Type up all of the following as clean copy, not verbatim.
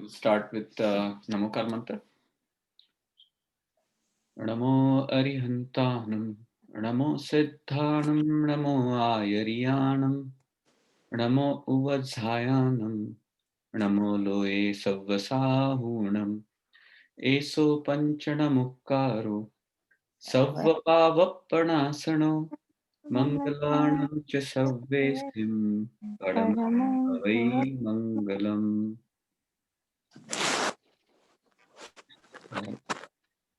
Start with Namokar mantra. Namo Arihantanam, Namo Siddhanam, Namo Ayariyanam, Namo Uvajhayanam, Namo Loe Savvasahunam, Eso Panchanamukaro, Savvapavappanasano, Mangalanam cha Savvesim, Paramavai Mangalam.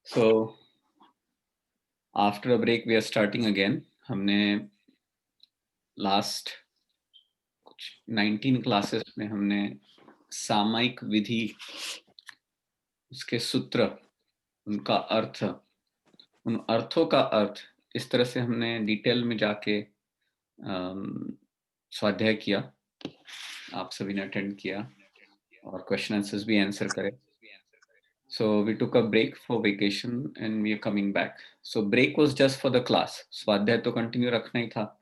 So, after a break, we are starting again. हमने last कुछ 19 classes में हमने सामायिक विधि, उसके सूत्र, उनका अर्थ, उन अर्थों का अर्थ इस तरह से हमने डिटेल में जाके स्वाध्याय किया. आप सभी ने अटेंड किया और क्वेश्चन आंसर्स भी आंसर करे. So we took a break for vacation and we are coming back. So break was just for the class. स्वाध्याय तो कंटिन्यू रखना ही था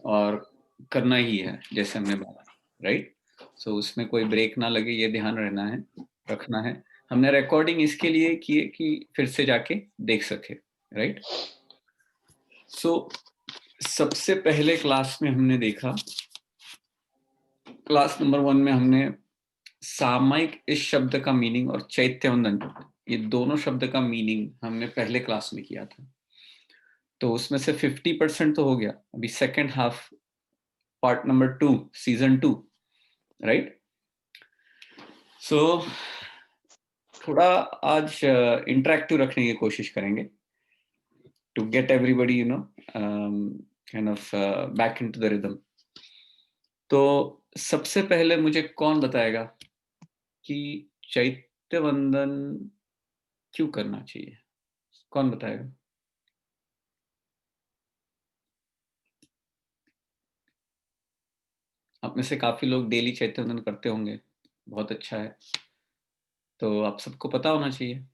और करना ही है जैसे हमने बोला, राइट. सो उसमें कोई ब्रेक ना लगे ये ध्यान रहना है, रखना है. हमने रिकॉर्डिंग इसके लिए किए कि फिर से जाके देख सके, राइट. सो सबसे पहले क्लास में हमने देखा, क्लास नंबर 1 में हमने सामायिक इस शब्द का मीनिंग और चैत्यवंदन, ये दोनों शब्द का मीनिंग हमने पहले क्लास में किया था. तो उसमें से 50% तो हो गया. अभी second half, part number 2, season 2, right. So थोड़ा आज इंटरेक्टिव रखने की कोशिश करेंगे to get everybody kind of back into the rhythm. तो सबसे पहले मुझे कौन बताएगा कि चैत्य वंदन क्यों करना चाहिए? कौन बताएगा? आप में से काफी लोग डेली चैत्य वंदन करते होंगे, बहुत अच्छा है. तो आप सबको पता होना चाहिए,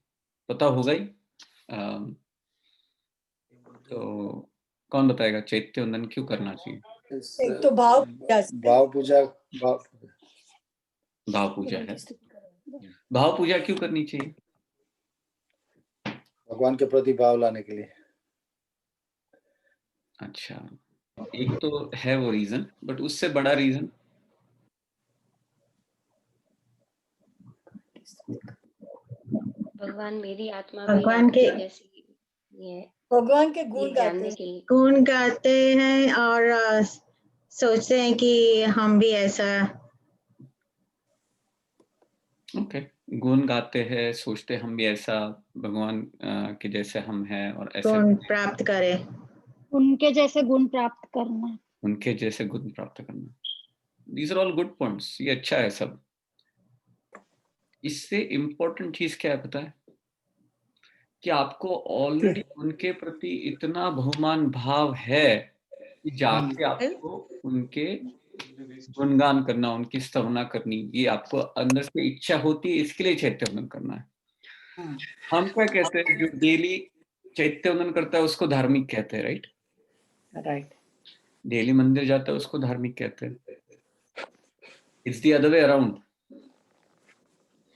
पता होगा ही. तो कौन बताएगा चैत्य वंदन क्यों करना चाहिए? एक तो भाव पूजा है. भाव पूजा क्यों करनी चाहिए? भगवान के प्रति भाव लाने के लिए. अच्छा, एक तो है वो रीजन, बट उससे बड़ा रीजन भगवान मेरी आत्मा भगवान के जैसी ये भगवान के गुण गाते हैं और सोचते हैं कि हम भी ऐसा. ओके, गुण गाते हैं, सोचते हम भी ऐसा भगवान के जैसे हम हैं और ऐसे गुण प्राप्त करें, उनके जैसे गुण प्राप्त करना. उनके जैसे गुण प्राप्त करना. These are all good points. ये अच्छा है सब. इससे इम्पोर्टेंट चीज क्या है पता है? कि आपको ऑलरेडी उनके प्रति इतना बहुमान भाव है कि जाके आपको उनके गुणगान करना, उनकी स्तवना करनी, ये आपको अंदर से इच्छा होती है. इसके लिए चैत्य वंदन करना है. हम क्या कहते हैं, जो डेली चैत्य वंदन करता है उसको धार्मिक कहते हैं, राइट. राइट. डेली मंदिर जाता है उसको धार्मिक कहते हैं. It's the other way around.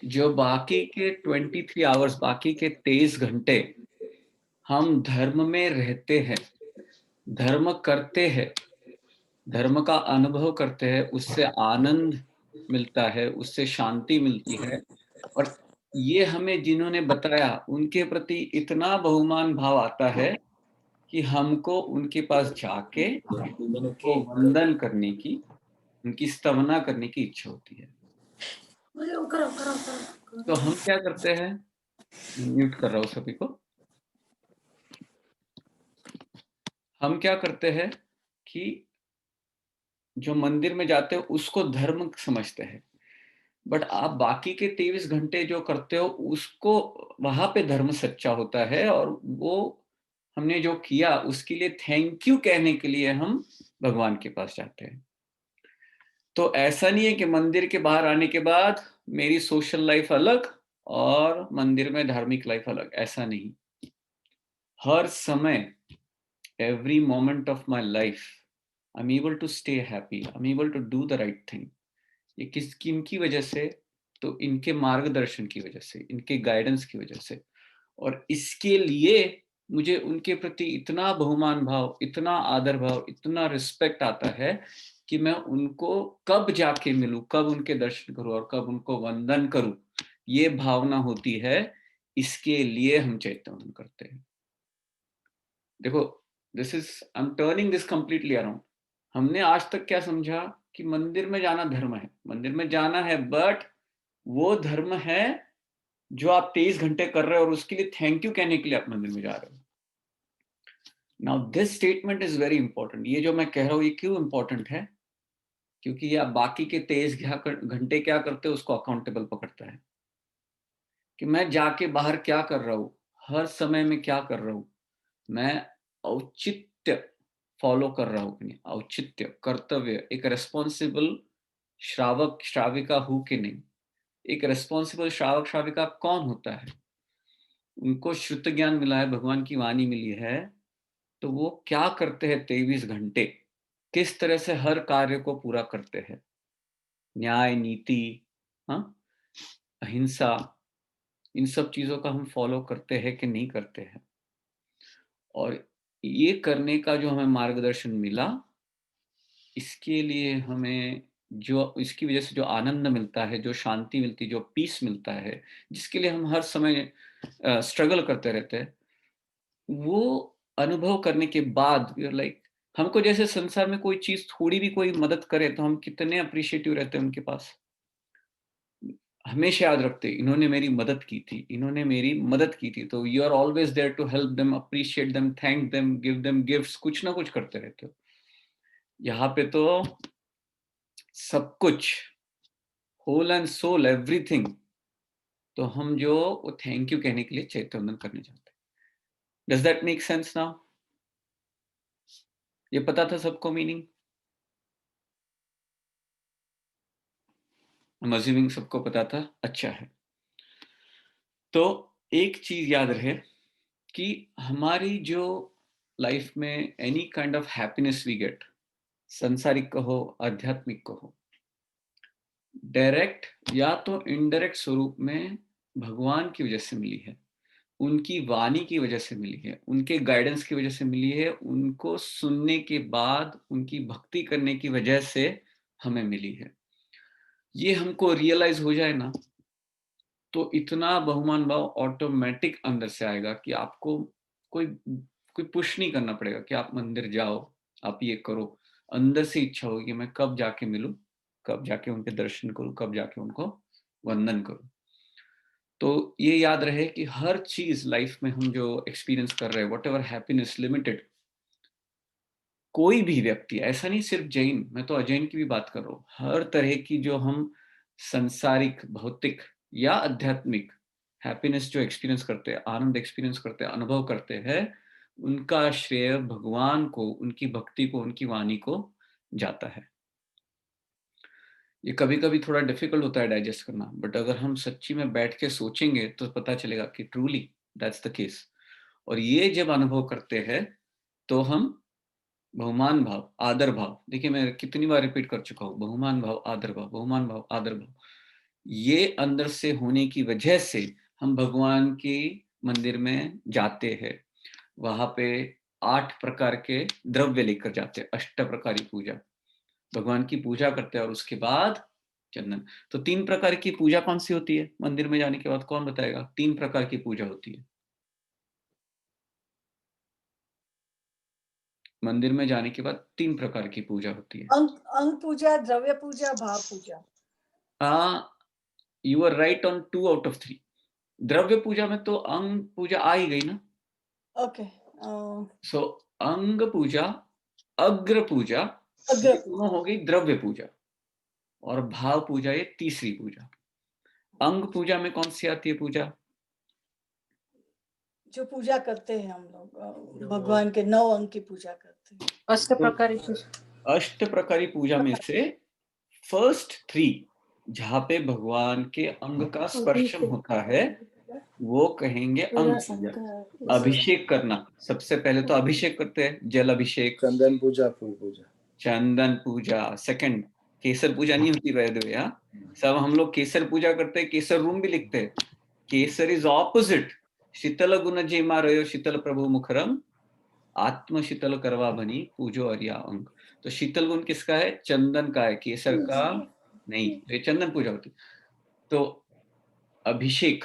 जो बाकी के 23 आवर्स, बाकी के 23 घंटे हम धर्म में रहते हैं, धर्म करते हैं, धर्म का अनुभव करते हैं, उससे आनंद मिलता है, उससे शांति मिलती है. और ये हमें जिन्होंने बताया उनके प्रति इतना बहुमान भाव आता है कि हमको उनके पास जाके उनको वंदन करने की, उनकी स्तवना करने की इच्छा होती है. तो हम क्या करते हैं, म्यूट कर रहा हूं सभी को. हम क्या करते हैं कि जो मंदिर में जाते हो उसको धर्म समझते हैं, बट आप बाकी के 23 घंटे जो करते हो उसको, वहां पे धर्म सच्चा होता है. और वो हमने जो किया उसके लिए थैंक यू कहने के लिए हम भगवान के पास जाते हैं. तो ऐसा नहीं है कि मंदिर के बाहर आने के बाद मेरी सोशल लाइफ अलग और मंदिर में धार्मिक लाइफ अलग, ऐसा नहीं. हर समय, every moment of my life, I'm able to stay happy, I'm able to do the right thing. ये किनकी वजह से? तो इनके मार्गदर्शन की वजह से, इनके गाइडेंस की वजह से, और इसके लिए मुझे उनके प्रति इतना बहुमान भाव, इतना आदर भाव, इतना रिस्पेक्ट आता है कि मैं उनको कब जाके मिलूं, कब उनके दर्शन करूं और कब उनको वंदन करूं, ये भावना होती है। इसके लिए हम चैत्य वंदन करते हैं। देखो, this is, I am turning this completely around. हमने आज तक क्या समझा कि मंदिर में जाना धर्म है, मंदिर में जाना है, बट वो धर्म है जो आप 23 घंटे कर रहे हो और उसके लिए थैंक यू कहने के लिए आप मंदिर में जा रहे हो। Now this statement is very important. ये जो मैं कह रहा हूं, ये क्यों इंपॉर्टेंट है? क्योंकि ये आप बाकी के 23 घंटे क्या करते हो उसको अकाउंटेबल पकड़ता है कि मैं जाके बाहर क्या कर रहा हूं, हर समय में क्या कर रहा हूं, मैं औचित्य फॉलो कर रहा हूं कि नहीं, औचित्य, कर्तव्य, एक रेस्पॉन्सिबल श्रावक श्राविका हूं कि नहीं। एक रेस्पॉन्सिबल श्रावक श्राविका कौन होता है? उनको शुद्ध ज्ञान मिला है, भगवान की वाणी मिली है, तो वो क्या करते हैं 23 घंटे, किस तरह से हर कार्य को पूरा करते हैं, न्याय, नीति, हाँ, अहिंसा, इन सब चीजों का हम फॉलो करते हैं कि नहीं करते हैं। और ये करने का जो हमें मार्गदर्शन मिला, इसके लिए हमें जो, इसकी वजह से जो आनंद मिलता है, जो शांति मिलती है, जो पीस मिलता है, जिसके लिए हम हर समय स्ट्रगल करते रहते हैं, वो अनुभव करने के बाद वी आर लाइक, हमको जैसे संसार में कोई चीज थोड़ी भी कोई मदद करे तो हम कितने अप्रिशिएटिव रहते हैं उनके पास। हमेशा याद रखते, इन्होंने मेरी मदद की थी, इन्होंने मेरी मदद की थी, तो you are always there to help them, appreciate them, thank them, give them gifts, कुछ ना कुछ करते रहते हो। यहाँ पे तो सब कुछ, होल एंड सोल, एवरीथिंग, तो हम जो वो थैंक यू कहने के लिए चैत्य वंदन करने जाते हैं। Does that make sense now? ये पता था सबको मीनिंग? I'm assuming सबको पता था, अच्छा है। तो एक चीज याद रहे कि हमारी जो लाइफ में any kind of happiness we get, संसारिक कहो, आध्यात्मिक कहो, डायरेक्ट या तो इनडायरेक्ट स्वरूप में भगवान की वजह से मिली है, उनकी वाणी की वजह से मिली है, उनके गाइडेंस की वजह से मिली है, उनको सुनने के बाद उनकी भक्ति करने की वजह से हमें मिली है। ये हमको रियलाइज हो जाए ना, तो इतना बहुमान भाव ऑटोमेटिक अंदर से आएगा कि आपको कोई कोई पुश नहीं करना पड़ेगा कि आप मंदिर जाओ, आप ये करो। अंदर से इच्छा होगी कि मैं कब जाके मिलूं, कब जाके उनके दर्शन करूं, कब जाके उनको वंदन करूं। तो ये याद रहे कि हर चीज लाइफ में हम जो एक्सपीरियंस कर रहे हैं, वट एवर हैप्पीनेस लिमिटेड, कोई भी व्यक्ति, ऐसा नहीं सिर्फ जैन, मैं तो अजैन की भी बात कर रहा हूँ, हर तरह की जो हम संसारिक, भौतिक या आध्यात्मिक हैप्पीनेस जो एक्सपीरियंस करते हैं, आनंद एक्सपीरियंस करते हैं, अनुभव करते हैं, उनका श्रेय भगवान को, उनकी भक्ति को, उनकी वाणी को जाता है। ये कभी कभी थोड़ा डिफिकल्ट होता है डाइजेस्ट करना, बट अगर हम सच्ची में बैठ के सोचेंगे तो पता चलेगा कि ट्रूली दैट्स द केस। और ये जब अनुभव करते हैं तो हम बहुमान भाव, आदर भाव, देखिए मैं कितनी बार रिपीट कर चुका हूँ, बहुमान भाव, आदर भाव, बहुमान भाव, आदर भाव, ये अंदर से होने की वजह से हम भगवान के मंदिर में जाते हैं। वहां पे 8 प्रकार के द्रव्य लेकर जाते हैं, अष्ट प्रकारी पूजा, भगवान की पूजा करते हैं, और उसके बाद चंदन। तो 3 प्रकार की पूजा कौन सी होती है मंदिर में जाने के बाद? कौन बताएगा? 3 प्रकार की पूजा होती है मंदिर में जाने के बाद, 3 प्रकार की पूजा होती है। अंग पूजा, द्रव्य पूजा, भाव पूजा। You are right on 2 out of 3। द्रव्य पूजा में तो अंग पूजा आ ही गई ना। ओके। सो अंग पूजा, अग्र पूजा, दोनों हो गई द्रव्य पूजा, और भाव पूजा ये तीसरी पूजा। अंग पूजा में कौन सी आती है पूजा? जो पूजा करते हैं हम लोग, भगवान के 9 अंग की पूजा करते हैं। अष्ट प्रकारी पूजा में से फर्स्ट 3 जहाँ पे भगवान के अंग का स्पर्शन होता है, वो कहेंगे अंग पूजा। अभिषेक करना, सबसे पहले तो अभिषेक करते हैं, जल अभिषेक, चंदन पूजा, फूल पूजा। चंदन पूजा सेकंड, केसर पूजा नहीं होती वैद्य, सब हम लोग केसर पूजा करते हैं, केसर रूम भी लिखते हैं। केसर इज ऑपोजिट। शीतल गुण जे मारयो शीतल प्रभु मुखरम, आत्म शीतल करवा बनी पूजो अरिया अंग। तो शीतल गुण किसका है? चंदन का है, केसर का नहीं। तो ये चंदन पूजा होती। तो अभिषेक,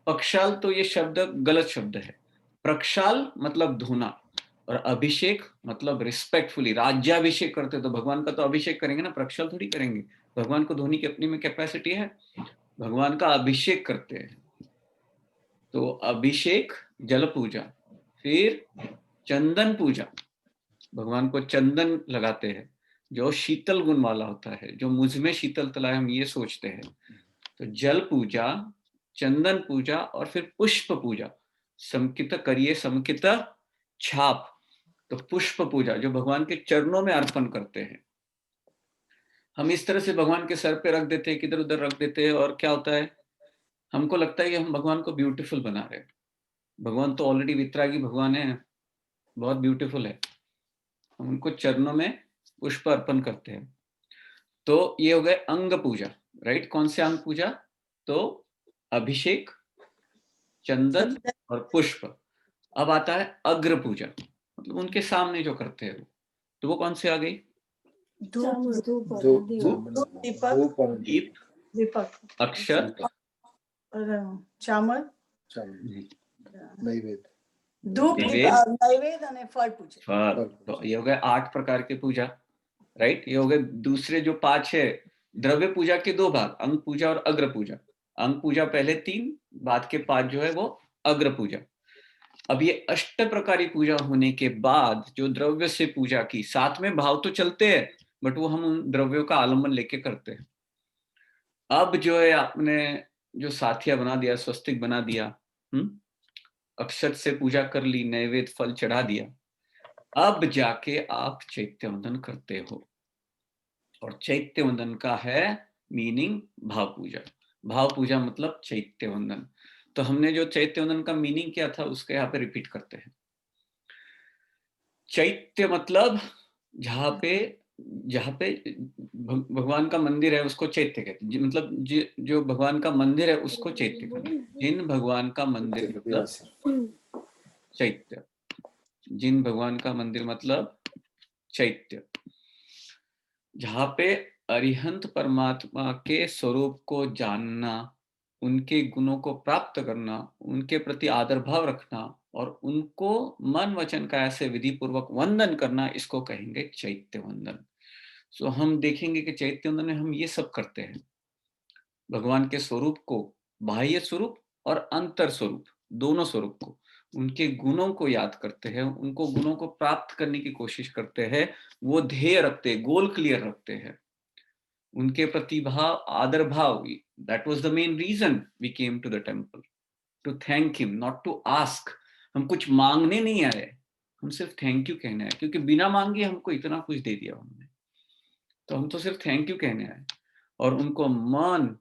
पक्षाल तो ये शब्द गलत शब्द है। प्रक्षाल मतलब धोना, और अभिषेक मतलब रिस्पेक्टफुली। राज्याभिषेक करते तो भगवान का तो अभिषेक करेंगे ना, प्रक्षाल थोड़ी करेंगे। भगवान को धोने की अपनी में कैपेसिटी है, भगवान का अभिषेक करते हैं। तो अभिषेक जल पूजा, फिर चंदन पूजा, भगवान को चंदन लगाते हैं जो शीतल गुण वाला होता है, जो मुझ में शीतल तला है, हम ये सोचते हैं। तो जल पूजा, चंदन पूजा, और फिर पुष्प पूजा। समकित करिए समकित छाप। तो पुष्प पूजा जो भगवान के चरणों में अर्पण करते हैं। हम इस तरह से भगवान के सर पे रख देते हैं, किधर उधर रख देते हैं, और क्या होता है, हमको लगता है कि हम भगवान को ब्यूटीफुल बना रहे हैं। भगवान तो ऑलरेडी वितरागी भगवान है, बहुत ब्यूटीफुल है। हम उनको चरणों में पुष्प अर्पण करते हैं। तो ये हो गए अंग पूजा, राइट। कौन से अंग पूजा? तो अभिषेक, चंदन और पुष्प। अब आता है अग्र पूजा, मतलब उनके सामने जो करते हैं वो। तो वो कौन से आ गई? दीपक, अक्षर, चामर, नैवेद्य, धूप, नैवेद्य और फल पूजा। फल। तो ये हो गए 8 प्रकार की पूजा, राइट। ये हो गए दूसरे जो 5 है द्रव्य पूजा के 2 भाग, अंग पूजा और अग्र पूजा। अंग पूजा पहले 3, बाद के 5 जो है वो अग्र पूजा। अब ये अष्ट प्रकारी पूजा होने के बाद जो द्रव्य से पूजा की, साथ में भाव तो चलते हैं, बट वो हम उन द्रव्यों का आलम्बन लेके करते हैं। अब जो है आपने जो साथिया बना दिया, स्वस्तिक बना दिया, अक्षत से पूजा कर ली, नैवेद्य फल चढ़ा दिया, अब जाके आप चैत्य वंदन करते हो। और चैत्य वंदन का है मीनिंग भाव पूजा। भाव पूजा मतलब चैत्य वंदन। तो हमने जो चैत्य वंदन का मीनिंग किया था उसको यहाँ पे रिपीट करते हैं। चैत्य मतलब जहाँ पे भगवान का मंदिर है उसको चैत्य कहते हैं। मतलब जो भगवान का मंदिर है उसको चैत्य कहते हैं। जिन भगवान का मंदिर मतलब चैत्य, जिन भगवान का मंदिर मतलब चैत्य, जहाँ पे अरिहंत परमात्मा के स्वरूप को जानना, उनके गुणों को प्राप्त करना, उनके प्रति आदर भाव रखना और उनको मन वचन काया से विधि पूर्वक वंदन करना, इसको कहेंगे चैत्य वंदन। सो हम देखेंगे कि चैत्य वंदन में हम ये सब करते हैं। भगवान के स्वरूप को, बाह्य स्वरूप और अंतर स्वरूप, दोनों स्वरूप को, उनके गुणों को याद करते हैं, उनको गुणों को प्राप्त करने की कोशिश करते हैं, वो ध्येय रखते हैं, गोल क्लियर रखते हैं, उनके प्रति भाव, आदर भाव। That was the main reason we came to the temple, to thank him, not to ask. हम कुछ मांगने नहीं आए, हम सिर्फ थैंक यू कहने आए, क्योंकि बिना मांगे हमको इतना कुछ दे दिया उन्होंने। तो हम तो सिर्फ थैंक यू कहने आए, और उनको मन,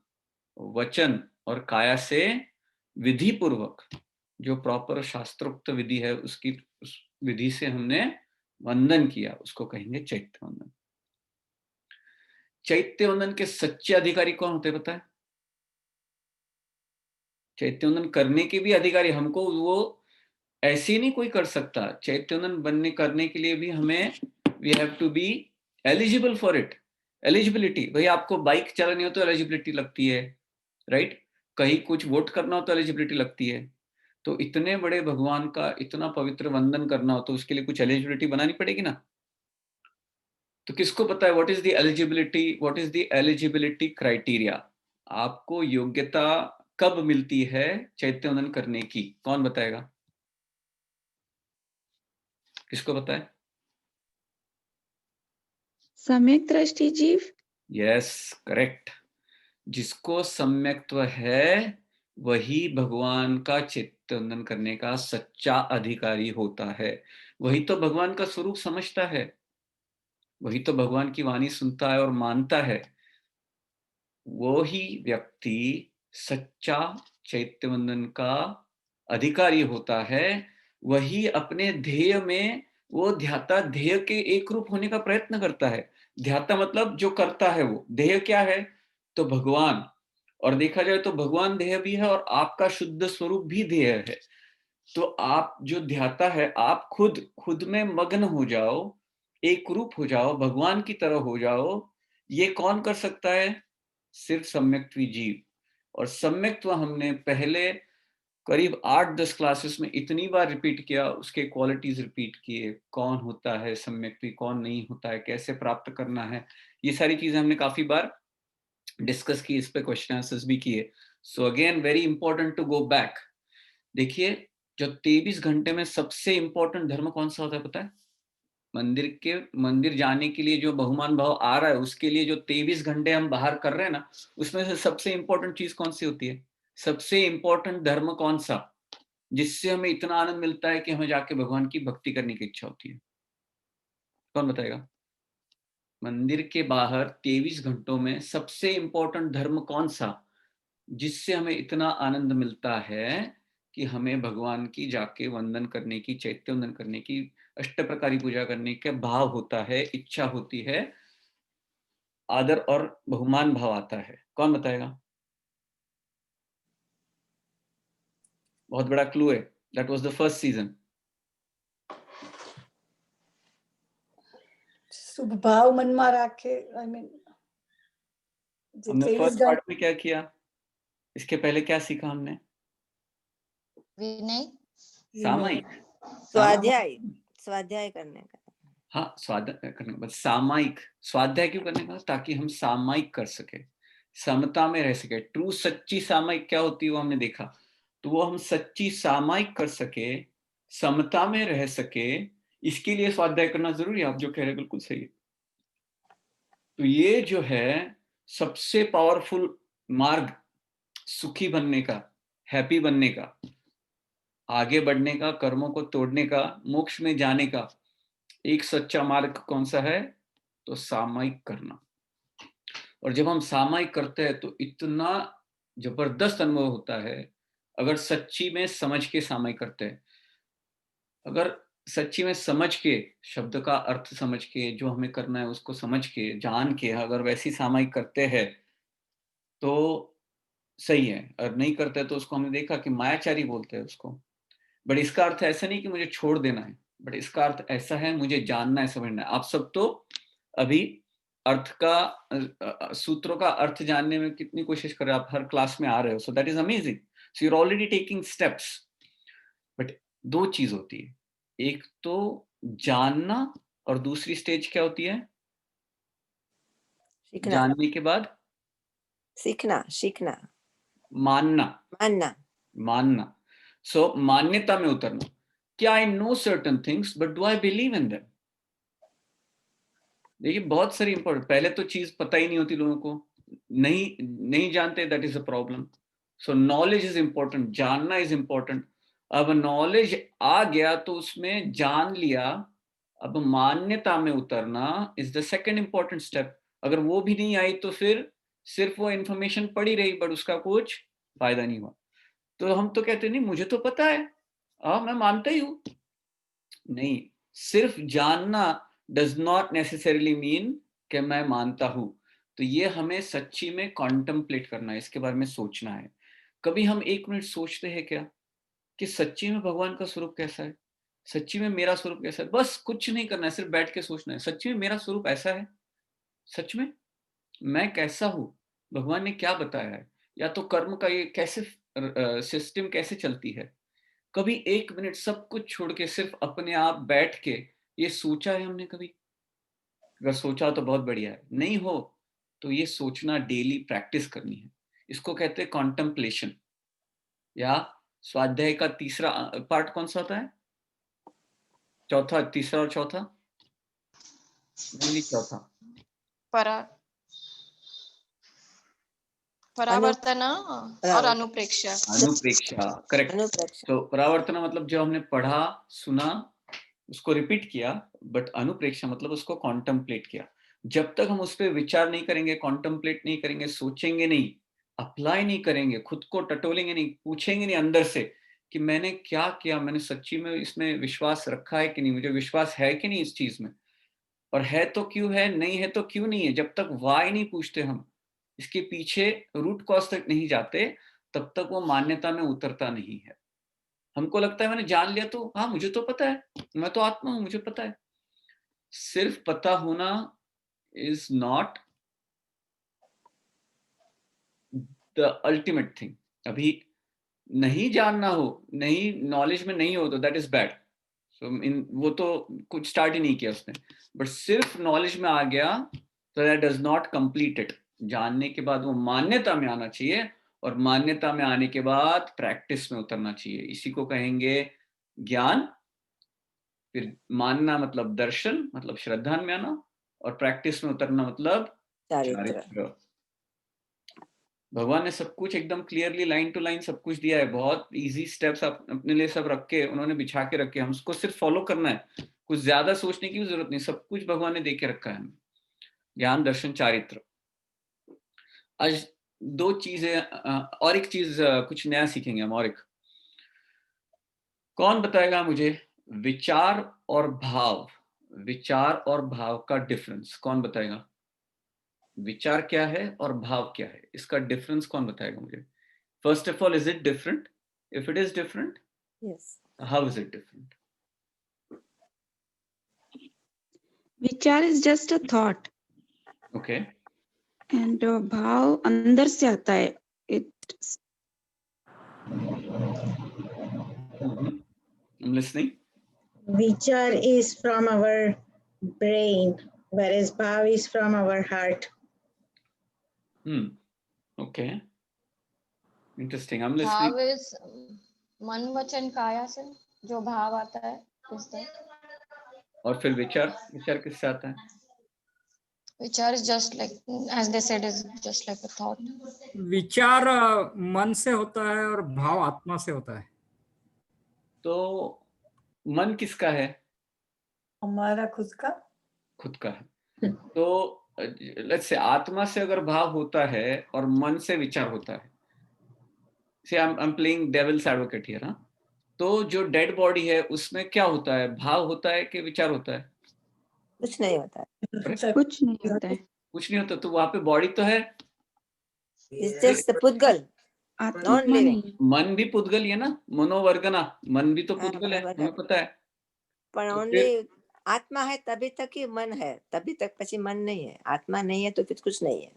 वचन और काया से विधि पूर्वक, जो प्रॉपर शास्त्रोक्त विधि है उसकी, उस विधि से हमने वंदन किया, उसको कहेंगे चैत्य वंदन। चैत्य वंदन के सच्चे अधिकारी कौन होते हैं पता है? चैत्य वंदन करने के भी अधिकारी, हमको वो ऐसे नहीं कोई कर सकता। चैत्य वंदन बनने करने के लिए भी हमें we have to be eligible for it. Eligibility, भाई आपको बाइक चलानी हो तो एलिजिबिलिटी लगती है, राइट। कहीं कुछ वोट करना हो तो एलिजिबिलिटी लगती है। तो इतने बड़े भगवान का इतना पवित्र वंदन करना हो तो उसके लिए कुछ एलिजिबिलिटी बनानी पड़ेगी ना। तो किसको पता है what is the eligibility, what is the eligibility criteria? आपको योग्यता कब मिलती है चैत्य वंदन करने की? कौन बताएगा? किसको पता है? सम्यक दृष्टि जीव। Yes, correct. जिसको सम्यक्त्व है वही भगवान का चैत्य वंदन करने का सच्चा अधिकारी होता है। वही तो भगवान का स्वरूप समझता है, वही तो भगवान की वाणी सुनता है और मानता है। वो ही व्यक्ति सच्चा चैत्य वंदन का अधिकारी होता है। वही अपने ध्येय में, वो ध्याता ध्येय के एक रूप होने का प्रयत्न करता है। ध्याता मतलब जो करता है, वो ध्येय क्या है? तो भगवान, और देखा जाए तो भगवान देह भी है और आपका शुद्ध स्वरूप भी देह है। तो आप जो ध्याता है, आप खुद में मग्न हो जाओ, एक रूप हो जाओ, भगवान की तरह हो जाओ। ये कौन कर सकता है? सिर्फ सम्यक्त्वी जीव। और सम्यक्त्व हमने पहले करीब 8-10 क्लासेस में इतनी बार रिपीट किया, उसके क्वालिटीज रिपीट किए, कौन होता है सम्यक्त्वी, कौन नहीं होता है, कैसे प्राप्त करना है, ये सारी चीजें हमने काफी बार डिस्कस की, इस पे क्वेश्चन आंसर्स भी किए। So again very important to go back. देखिए, जो 23 घंटे में सबसे इंपॉर्टेंट धर्म कौन सा होता है पता है? मंदिर जाने के लिए जो बहुमान भाव आ रहा है, उसके लिए जो 23 घंटे हम बाहर कर रहे हैं ना, उसमें से सबसे इंपॉर्टेंट चीज कौन सी होती है? सबसे इंपॉर्टेंट धर्म कौन सा, जिससे हमें इतना आनंद मिलता है कि हमें जाके भगवान की भक्ति करने की इच्छा होती है? कौन बताएगा? मंदिर के बाहर 23 घंटों में सबसे इंपॉर्टेंट धर्म कौन सा, जिससे हमें इतना आनंद मिलता है कि हमें भगवान की जाके वंदन करने की, चैत्य वंदन करने की, अष्ट प्रकारी पूजा करने का भाव होता है, इच्छा होती है, आदर और बहुमान भाव आता है? कौन बताएगा? बहुत बड़ा क्लू है। That was the first season. शुभ भाव मन में राखे, आई मीन हमने फर्स्ट पार्ट में क्या किया? इसके पहले क्या सीखा हमने? विनय, सामायिक, स्वाध्याय करने का। हाँ, स्वाध्याय करने का, बस सामायिक। स्वाध्याय क्यों करने का? ताकि हम सामायिक कर सके, समता में रह सके। ट्रू सच्ची सामायिक क्या होती है वो हमने देखा। तो वो हम सच्ची सामायिक कर सके, समता में रह सके, इसके लिए स्वाध्याय करना जरूरी है। आप जो कह रहे हैं बिल्कुल सही है। तो ये जो है सबसे पावरफुल मार्ग सुखी बनने का, हैप्पी बनने का, आगे बढ़ने का, कर्मों को तोड़ने का, मोक्ष में जाने का एक सच्चा मार्ग कौन सा है? तो सामायिक करना। और जब हम सामायिक करते हैं तो इतना जबरदस्त अनुभव होता है, अगर सच्ची में समझ के सामायिक करते हैं। अगर सच्ची में समझ के, शब्द का अर्थ समझ के, जो हमें करना है उसको समझ के, जान के अगर वैसी सामायिक करते हैं तो सही है, और नहीं करते तो उसको हमने देखा कि मायाचारी बोलते हैं उसको। बट इसका अर्थ ऐसा नहीं कि मुझे छोड़ देना है, बट इसका अर्थ ऐसा है मुझे जानना है, समझना है। आप सब तो अभी अर्थ का, सूत्रों का अर्थ जानने में कितनी कोशिश कर रहे हो, आप हर क्लास में आ रहे हो, so that is amazing. So you are already taking steps. But दो चीज होती है, एक तो जानना, और दूसरी स्टेज क्या होती है? जानने के बाद सीखना, मानना। सो मान्यता में उतरना। क्या I know certain things but do I believe in them? देखिए, बहुत सारी इंपॉर्टेंट, पहले तो चीज पता ही नहीं होती लोगों को, नहीं जानते, that is a problem. So knowledge is important, जानना इज इंपॉर्टेंट। अब नॉलेज आ गया तो उसमें जान लिया, अब मान्यता में उतरना is the second important step. अगर वो भी नहीं आई तो फिर सिर्फ वो इंफॉर्मेशन पड़ी रही, बट उसका कुछ फायदा नहीं हुआ। तो हम तो कहते नहीं, मुझे तो पता है, मैं मानता ही हूं। नहीं, सिर्फ जानना डज नॉट नेसेसरीली मीन कि मैं मानता हूं। तो ये हमें सच्ची में कॉन्टेम्पलेट करना है, इसके बारे में सोचना है। कभी हम 1 मिनट सोचते हैं क्या कि सच्ची में भगवान का स्वरूप कैसा है, सच्ची में मेरा स्वरूप कैसा है? बस कुछ नहीं करना है, सिर्फ बैठ के सोचना है, सच्ची में मेरा स्वरूप ऐसा है, सच में मैं कैसा हूं, भगवान ने क्या बताया है, या तो कर्म का ये कैसे सिस्टम कैसे चलती है। कभी 1 मिनट सब कुछ छोड़ के सिर्फ अपने आप बैठ के ये सोचा है हमने कभी? अगर सोचा तो बहुत बढ़िया है, नहीं हो तो ये सोचना डेली प्रैक्टिस करनी है। इसको कहते हैं कॉन्टेम्पलेशन। या स्वाध्याय का तीसरा पार्ट कौन सा होता है? चौथा, तीसरा और चौथा, नहीं चौथा, परावर्तन और अनुप्रेक्षा। करेक्ट। तो परावर्तन मतलब जो हमने पढ़ा सुना उसको रिपीट किया, बट अनुप्रेक्षा मतलब उसको कॉन्टेम्पलेट किया। जब तक हम उस पर विचार नहीं करेंगे, कॉन्टेम्पलेट नहीं करेंगे, सोचेंगे नहीं, अप्लाई नहीं करेंगे, खुद को टटोलेंगे नहीं, पूछेंगे नहीं अंदर से कि मैंने क्या किया, मैंने सच्ची में इसमें विश्वास रखा है कि नहीं, मुझे विश्वास है कि नहीं इस चीज में, और है तो क्यों है, नहीं है तो क्यों नहीं है। जब तक वाई नहीं पूछते हम, इसके पीछे रूट कॉज तक नहीं जाते, तब तक वो मान्यता में उतरता नहीं है। हमको लगता है मैंने जान लिया तो हाँ मुझे तो पता है, मैं तो आत्मा हूं, मुझे पता है। सिर्फ पता होना is not the ultimate thing. अभी नहीं जानना हो, नहीं नॉलेज में नहीं हो तो दैट इज बैड। सो वो तो कुछ स्टार्ट ही नहीं किया उसने, बट सिर्फ नॉलेज में आ गया तो that does not complete it. जानने के बाद वो मान्यता में आना चाहिए, और मान्यता में आने के बाद प्रैक्टिस में उतरना चाहिए। इसी को कहेंगे ज्ञान। फिर मानना मतलब दर्शन, मतलब श्रद्धा में आना, और प्रैक्टिस में उतरना मतलब चारित्र। भगवान ने सब कुछ एकदम क्लियरली लाइन टू लाइन सब कुछ दिया है। बहुत इजी स्टेप्स अपने लिए सब रख के उन्होंने बिछा के रखे, हमको सिर्फ फॉलो करना है, कुछ ज्यादा सोचने की भी जरूरत नहीं। सब कुछ भगवान ने दे के रखा है हमें, ज्ञान दर्शन चारित्र। आज दो चीजें और एक चीज कुछ नया सीखेंगे हम। और एक कौन बताएगा मुझे विचार और भाव, विचार और भाव का डिफरेंस कौन बताएगा? विचार क्या है और भाव क्या है, इसका डिफरेंस कौन बताएगा मुझे? First of all, is it different? If it is different, Yes. How is it different? विचार is just a thought. Okay, And भाव अंदर से आता है. It I'm listening. Vichar is from our brain, whereas bhav is from our heart. Okay, interesting. I'm listening. भाव is मन वचन काया से जो भाव आता है उससे। और फिर विचार, विचार किससे आता है? विचार is just like as they said is just like a thought. विचार मन से होता है और भाव आत्मा से होता है। तो मन किसका है? हमारा खुद का। खुद का है। तो लेट्स से आत्मा से अगर भाव होता है और मन से विचार होता है, से I am playing devil's advocate here, हाँ, तो जो डेड बॉडी है उसमें क्या होता है? भाव होता है कि विचार होता है? कुछ नहीं होता है. सब कुछ नहीं होता है. कुछ नहीं होता। तो वहां पे बॉडी तो है, It's just the पुद्गल. आत्मा नहीं. मन भी पुद्गल ही है ना, मनोवर्गना, मन भी तो पुद्गल है, हमें पता है। पर तो only आत्मा है तभी तक ही मन है, तभी तक પછી मन नहीं है. आत्मा नहीं है तो फिर कुछ नहीं है.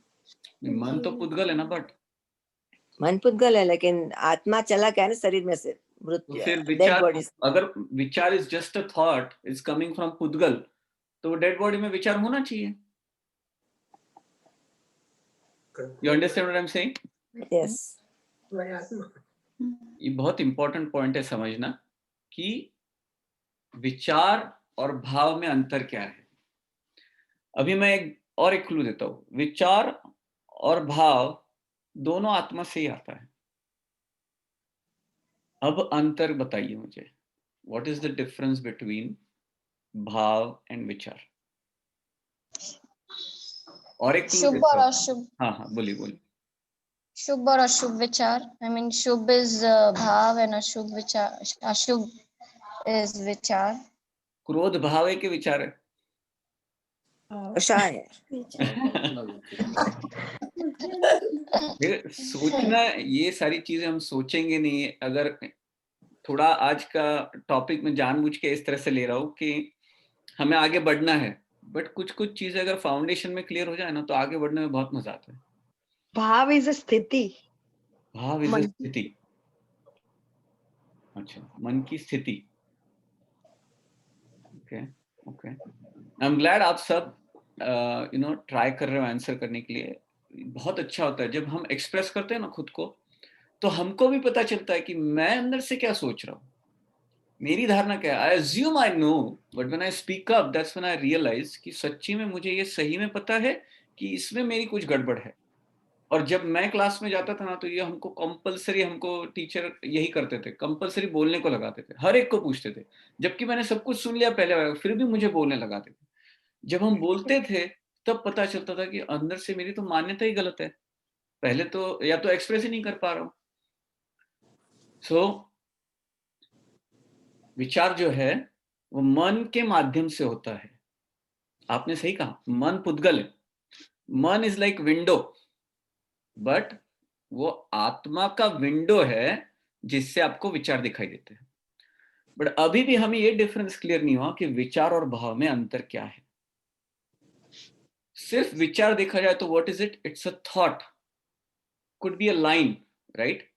मन तो पुद्गल है ना, बट मन पुद्गल है लेकिन आत्मा चला गया ना शरीर में से. तो फिर विचार, अगर विचार is just a thought is coming from पुद्गल, तो डेड बॉडी में विचार होना चाहिए। You understand what I am saying? Yes. ये बहुत इंपॉर्टेंट पॉइंट है समझना कि विचार और भाव में अंतर क्या है। अभी मैं एक क्लू देता हूं। विचार और भाव दोनों आत्मा से ही आता है। अब अंतर बताइए मुझे, what is the difference between भाव एंड विचार? और एक क्लू शुभ देता और हूं। अशुभ। हाँ बोलिए। शुभ और अशुभ विचार। आई मीन शुभ इज भाव एंड अशुभ विचार, अशुभ इज विचार। क्रोध भाव है कि विचार है? आशा है. सोचना, ये सारी चीजें हम सोचेंगे नहीं। अगर थोड़ा आज का टॉपिक में जानबूझ के इस तरह से ले रहा हूँ कि हमें आगे बढ़ना है, बट कुछ चीजें अगर फाउंडेशन में क्लियर हो जाए ना तो आगे बढ़ने में बहुत मजा आता है। भाव इज अ स्थिति। भाव इज अ स्थिति। अच्छा, मन की स्थिति। ओके, आई एम ग्लैड आप सब ट्राई कर रहे हो आंसर करने के लिए। बहुत अच्छा होता है जब हम एक्सप्रेस करते हैं ना खुद को, तो हमको भी पता चलता है कि मैं अंदर से क्या सोच रहा हूँ, मेरी धारणा क्या है। I assume I know, but when I speak up that's when I realise कि सच्ची में मुझे ये सही में पता है कि इसमें मेरी कुछ गड़बड़ है। और जब मैं क्लास में जाता था ना तो ये हमको कंपलसरी, हमको टीचर यही करते थे, कंपलसरी बोलने को लगाते थे, हर एक को पूछते थे, जबकि मैंने सब कुछ सुन लिया पहले बार, फिर भी मुझे बोलने लगाते थे। जब हम बोलते थे तब पता चलता था कि अंदर से मेरी तो मान्यता ही गलत है। पहले तो या तो एक्सप्रेस ही नहीं कर पा रहा हूं। सो विचार जो है वो मन के माध्यम से होता है। आपने सही कहा, मन पुद्गल है। मन इज लाइक विंडो, बट वो आत्मा का विंडो है जिससे आपको विचार दिखाई देते हैं। बट अभी भी हमें ये डिफरेंस क्लियर नहीं हुआ कि विचार और भाव में अंतर क्या है। सिर्फ विचार देखा जाए तो what is it? It's a thought, could be a line, right?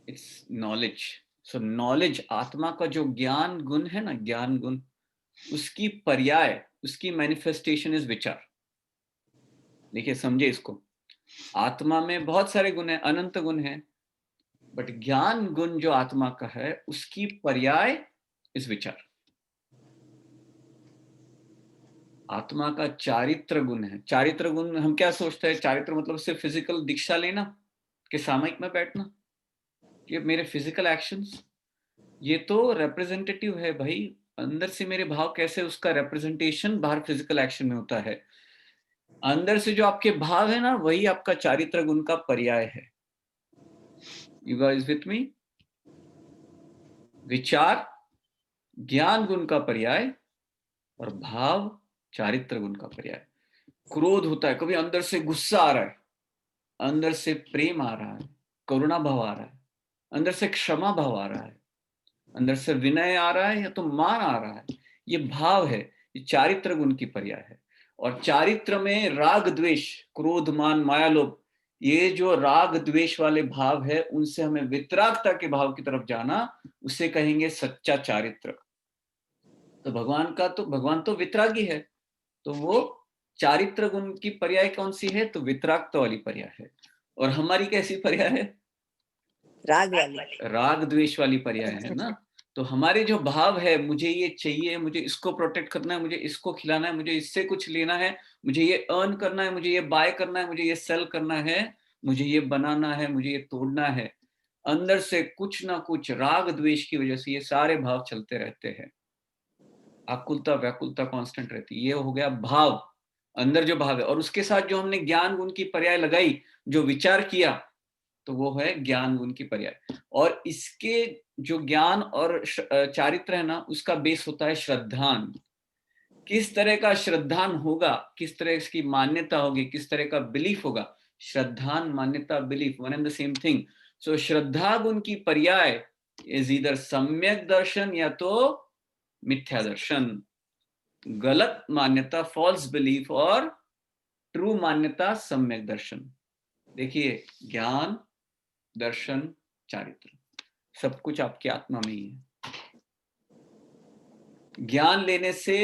It's knowledge. So knowledge, आत्मा का जो ज्ञान गुण है ना, ज्ञान गुण, उसकी पर्याय, उसकी मैनिफेस्टेशन इज विचार। देखिए, समझे इसको। आत्मा में बहुत सारे गुण हैं, अनंत गुण हैं, बट ज्ञान गुण जो आत्मा का है उसकी पर्याय इस विचार। आत्मा का चारित्र गुण है। चारित्र गुण हम क्या सोचते हैं? चारित्र मतलब सिर्फ फिजिकल दीक्षा लेना, कि सामयिक में बैठना, कि मेरे फिजिकल एक्शंस, ये तो रिप्रेजेंटेटिव है भाई। अंदर से मेरे भाव कैसे, उसका रिप्रेजेंटेशन बाहर फिजिकल एक्शन में होता है। अंदर से जो आपके भाव है ना, वही आपका चारित्र गुण का पर्याय है। You guys with me? विचार ज्ञान गुण का पर्याय और भाव चारित्र गुण का पर्याय। क्रोध होता है, कभी अंदर से गुस्सा आ रहा है, अंदर से प्रेम आ रहा है, करुणा भाव आ रहा है, अंदर से क्षमा भाव आ रहा है, अंदर से विनय आ रहा है या तो मान आ रहा है, ये भाव है, ये चारित्र गुण की पर्याय है। और चारित्र में राग द्वेष, क्रोध मान माया लोभ, ये जो राग द्वेष वाले भाव है, उनसे हमें वितरागता के भाव की तरफ जाना, उसे कहेंगे सच्चा चारित्र। तो भगवान तो वितरागी है, तो वो चारित्र गुण की पर्याय कौन सी है? तो वितरागता वाली पर्याय है। और हमारी कैसी पर्याय है? राग वाली, राग द्वेष वाली पर्याय है ना। तो हमारे जो भाव है, मुझे ये चाहिए, मुझे इसको प्रोटेक्ट करना है, मुझे इसको खिलाना है, मुझे इससे कुछ लेना है, मुझे ये अर्न करना है, मुझे ये बाय करना है, मुझे ये सेल करना है, मुझे ये बनाना है, मुझे ये तोड़ना है। अंदर से कुछ ना कुछ राग द्वेष की वजह से ये सारे भाव चलते रहते हैं। आकुलता व्याकुलता कांस्टेंट रहती है। ये हो गया भाव, अंदर जो भाव है। और उसके साथ जो हमने ज्ञान गुण की पर्याय लगाई, जो विचार किया, तो वो है ज्ञान गुण की पर्याय। और इसके जो ज्ञान और चारित्र है ना, उसका बेस होता है श्रद्धान। किस तरह का श्रद्धान होगा, किस तरह इसकी मान्यता होगी, किस तरह का बिलीफ होगा। श्रद्धान, मान्यता, belief, one and the same thing. So श्रद्धा गुण की पर्याय इज ईदर सम्यक दर्शन या तो मिथ्या दर्शन। गलत मान्यता फॉल्स बिलीफ, और ट्रू मान्यता सम्यक दर्शन। देखिए, ज्ञान, दर्शन, चारित्र, सब कुछ आपकी आत्मा में ही है। ज्ञान लेने से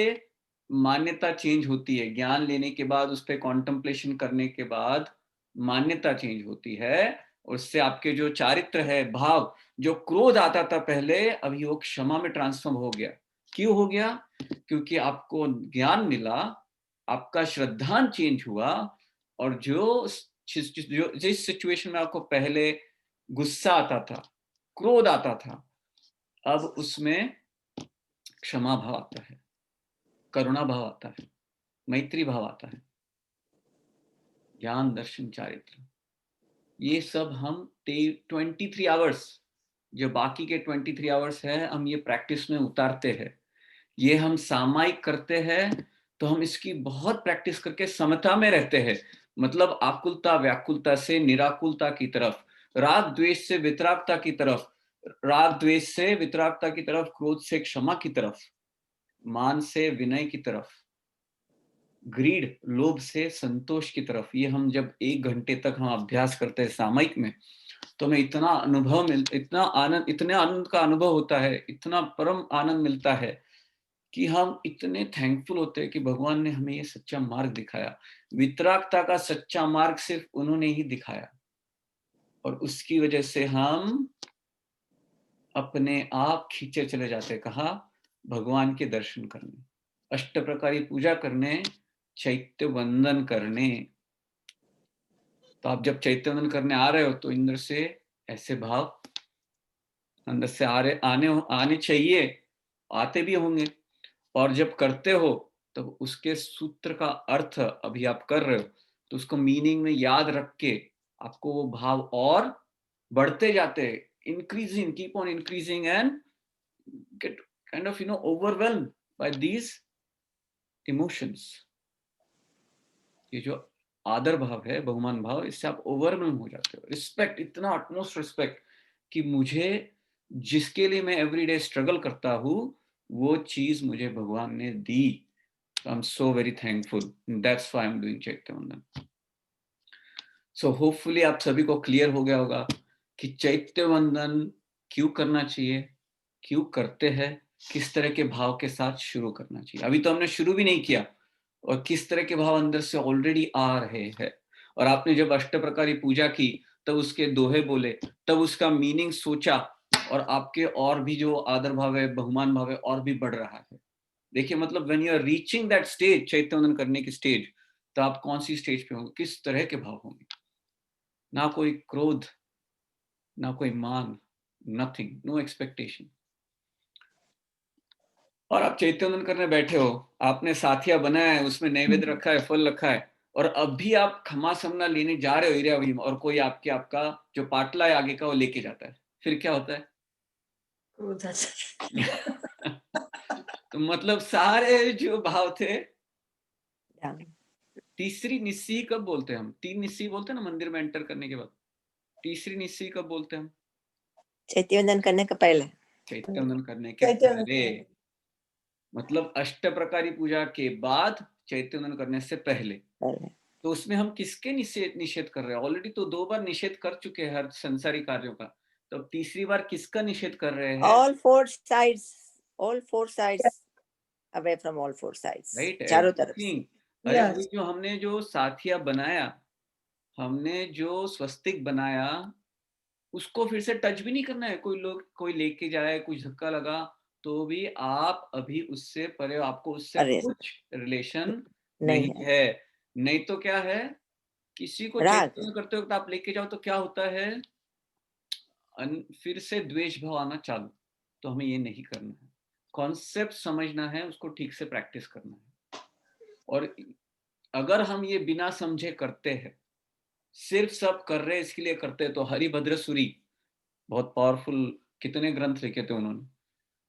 मान्यता चेंज होती है, ज्ञान लेने के बाद उस पर कॉन्टेम्पलेशन करने के बाद मान्यता चेंज होती है। उससे आपके जो चारित्र है, भाव, जो क्रोध आता था पहले, अभी वो क्षमा में ट्रांसफॉर्म हो गया। क्यों हो गया? क्योंकि आपको ज्ञान मिला, आपका श्रद्धान चेंज हुआ, और जिस सिचुएशन में आपको पहले गुस्सा आता था, क्रोध आता था, अब उसमें क्षमा भाव आता है, करुणा भाव आता है, मैत्री भाव आता है। ज्ञान, दर्शन, चारित्र, ये सब हम 23 आवर्स, जो बाकी के 23 आवर्स है, हम ये प्रैक्टिस में उतारते हैं। ये हम सामायिक करते हैं, तो हम इसकी बहुत प्रैक्टिस करके समता में रहते हैं। मतलब आकुलता व्याकुलता से निराकुलता की तरफ, राग द्वेष से वितरागता की तरफ, राग द्वेष से वितरागता की तरफ, क्रोध से क्षमा की तरफ, मान से विनय की तरफ, ग्रीड लोभ से संतोष की तरफ। ये हम जब 1 घंटे तक हम अभ्यास करते हैं सामयिक में, तो हमें इतना आनंद का अनुभव होता है, इतना परम आनंद मिलता है कि हम इतने थैंकफुल होते हैं कि भगवान ने हमें ये सच्चा मार्ग दिखाया। वितरागता का सच्चा मार्ग सिर्फ उन्होंने ही दिखाया, और उसकी वजह से हम अपने आप खींचे चले जाते। कहा? भगवान के दर्शन करने, अष्ट प्रकारी पूजा करने, चैत्य वंदन करने। तो आप जब चैत्य वंदन करने आ रहे हो, तो अंदर से ऐसे भाव अंदर से आने चाहिए, आते भी होंगे। और जब करते हो, तब उसके सूत्र का अर्थ अभी आप कर रहे हो, तो उसको मीनिंग में याद रख के आपको वो भाव और बढ़ते जाते हैं, increasing, keep on increasing, and get kind of overwhelmed by these emotions। ये जो आदर भाव है, बहुमान भाव, इससे आप ओवरवेल्म हो जाते हो। रिस्पेक्ट, इतना अटमोस्ट रिस्पेक्ट कि मुझे जिसके लिए मैं एवरीडे स्ट्रगल करता हूँ वो चीज मुझे भगवान ने दी। I am so very thankful, that's why I am doing चैत्य वंदन। सो होपफुली आप सभी को क्लियर हो गया होगा कि चैत्य वंदन क्यों करना चाहिए, क्यों करते हैं, किस तरह के भाव के साथ शुरू करना चाहिए। अभी तो हमने शुरू भी नहीं किया और किस तरह के भाव अंदर से ऑलरेडी आ रहे हैं। और आपने जब अष्ट प्रकारी पूजा की तब उसके दोहे बोले, तब उसका मीनिंग सोचा, और आपके और भी जो आदर भाव है, बहुमान भाव है, और भी बढ़ रहा है। देखिए मतलब when you are reaching that stage, चैत्य वंदन करने की स्टेज, तो आप कौन सी स्टेज पे होंगे, किस तरह के भाव होंगे। ना कोई क्रोध, ना कोई मान, नथिंग, नो एक्सपेक्टेशन। और आप चैत्य वंदन करने बैठे हो, आपने साथिया बनाया है, उसमें नैवेद्य रखा है, फल रखा है, और अब भी आप खमा समना लेने जा रहे हो इरिया, और कोई आपका जो पाटला है आगे का वो लेके जाता है, फिर क्या होता है? तो मतलब सारे जो भाव थे, तीसरी निस्सी कब बोलते हैं हम? 3 निस्सी बोलते हैं ना मंदिर में एंटर करने के बाद। तीसरी निस्सी कब बोलते हैं हम? चैत्य वंदन करने के पहले। चैत्य वंदन करने के पहले, मतलब अष्ट प्रकारी पूजा के बाद, चैत्य वंदन करने से पहले। तो उसमें हम किसके निषेध कर रहे हैं? ऑलरेडी तो 2 बार निषेध कर चुके हैं हर संसारी कार्यों का, तो अब तीसरी बार किसका निषेध कर रहे हैं? all four sides away from all four sides, right, चारों तरफ। अरे अभी जो हमने जो साथिया बनाया, हमने जो स्वस्तिक बनाया, उसको फिर से टच भी नहीं करना है। कोई लेके जाए, कुछ धक्का लगा तो भी आप अभी उससे परे, आपको उससे कुछ रिलेशन नहीं है। नहीं तो क्या है, किसी को चैत्य करते वक्त आप लेके जाओ तो क्या होता है, फिर से द्वेष भाव आना चालू। तो हमें ये नहीं करना है, कॉन्सेप्ट समझना है, उसको ठीक से प्रैक्टिस करना है। और अगर हम ये बिना समझे करते हैं, सिर्फ सब कर रहे इसके लिए करते हैं, तो हरिभद्र सूरी बहुत पावरफुल, कितने ग्रंथ लिखे थे उन्होंने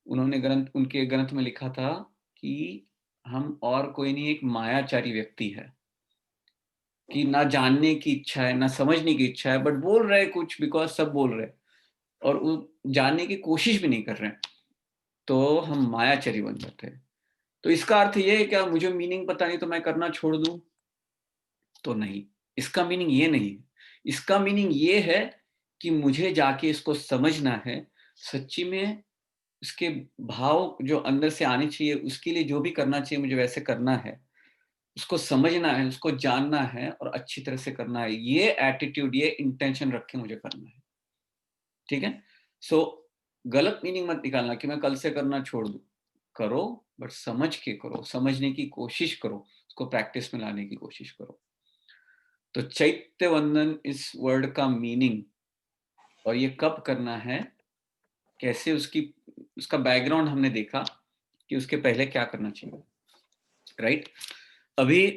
उनके ग्रंथ में लिखा था कि हम और कोई नहीं, एक मायाचारी व्यक्ति है कि ना जानने की इच्छा है, ना समझने की इच्छा है, बट बोल रहे कुछ बिकॉज सब बोल रहे, और वो जानने की कोशिश भी नहीं कर रहे, तो हम मायाचारी बन जाते हैं। तो इसका अर्थ ये है क्या मुझे मीनिंग पता नहीं तो मैं करना छोड़ दूं? तो नहीं, इसका मीनिंग ये नहीं है। इसका मीनिंग ये है कि मुझे जाके इसको समझना है, सच्ची में उसके भाव जो अंदर से आने चाहिए, उसके लिए जो भी करना चाहिए मुझे वैसे करना है, उसको समझना है, उसको जानना है और अच्छी तरह से करना है। ये एटीट्यूड, ये इंटेंशन रख के मुझे करना है, ठीक है। सो गलत मीनिंग मत निकालना कि मैं कल से करना छोड़ दूं। करो, बट समझ के करो, समझने की कोशिश करो, उसको प्रैक्टिस में लाने की कोशिश करो। तो चैत्य वंदन इस वर्ड का मीनिंग, और ये कब करना है, कैसे, उसका बैकग्राउंड हमने देखा कि उसके पहले क्या करना चाहिए, राइट। अभी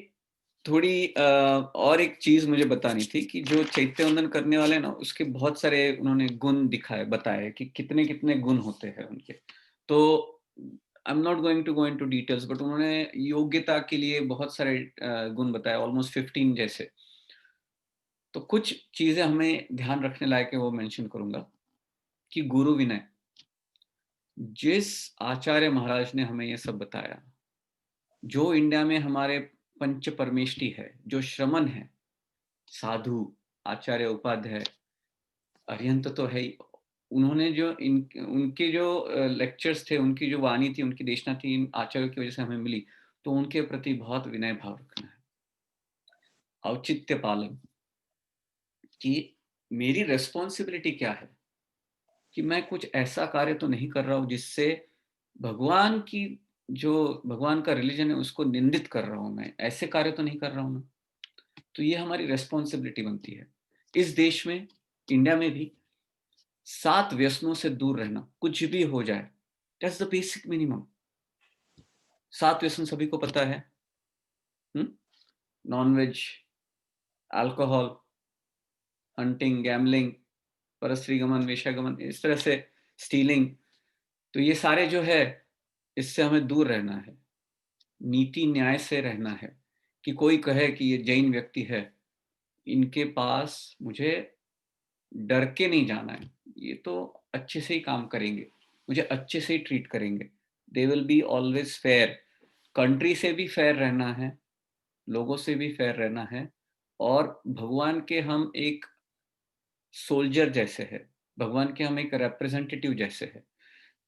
थोड़ी और एक चीज मुझे बतानी थी कि जो चैत्य वंदन करने वाले ना, उसके बहुत सारे उन्होंने गुण बताए कि कितने कितने गुण होते हैं उनके। तो I am not going to go into details, but उन्होंने योग्यता के लिए बहुत सारे गुण बताए, ऑलमोस्ट 15 जैसे। तो कुछ चीजें हमें ध्यान रखने लायक है, वो मेंशन करूंगा कि गुरु विनय, जिस आचार्य महाराज ने हमें ये सब बताया, जो इंडिया में हमारे पंच परमेष्टि है, जो श्रमण है, साधु, आचार्य, उपाध्याय, अरिहंत तो है ही, उन्होंने जो उनके जो लेक्चर्स थे, उनकी जो वाणी थी, उनकी देशना थी, इन आचार्यों की वजह से हमें मिली। तो उनके प्रति बहुत विनय भाव रखना है, औचित्य पालन, कि मेरी रेस्पॉन्सिबिलिटी क्या है, कि मैं कुछ ऐसा कार्य तो नहीं कर रहा हूं जिससे भगवान का रिलीजन है उसको निंदित कर रहा हूं, मैं ऐसे कार्य तो नहीं कर रहा हूं ना। तो ये हमारी रेस्पॉन्सिबिलिटी बनती है। इस देश में, इंडिया में भी 7 व्यसनों से दूर रहना, कुछ भी हो जाए, दैट्स द बेसिक मिनिमम। 7 व्यसन सभी को पता है, नॉनवेज, अल्कोहल, हंटिंग, गैमलिंग, परस्त्री गमन, वेश्यागमन, इस तरह से स्टीलिंग। तो ये सारे जो है, इससे हमें दूर रहना है, नीति न्याय से रहना है। कि कोई कहे कि ये जैन व्यक्ति है इनके पास मुझे डर के नहीं जाना है, ये तो अच्छे से ही काम करेंगे, मुझे अच्छे से ही ट्रीट करेंगे, they will be always fair. Country से भी फेयर रहना है, लोगों से भी फेयर रहना है, और भगवान के हम एक सोल्जर जैसे है, भगवान के हम एक रिप्रेजेंटेटिव जैसे है।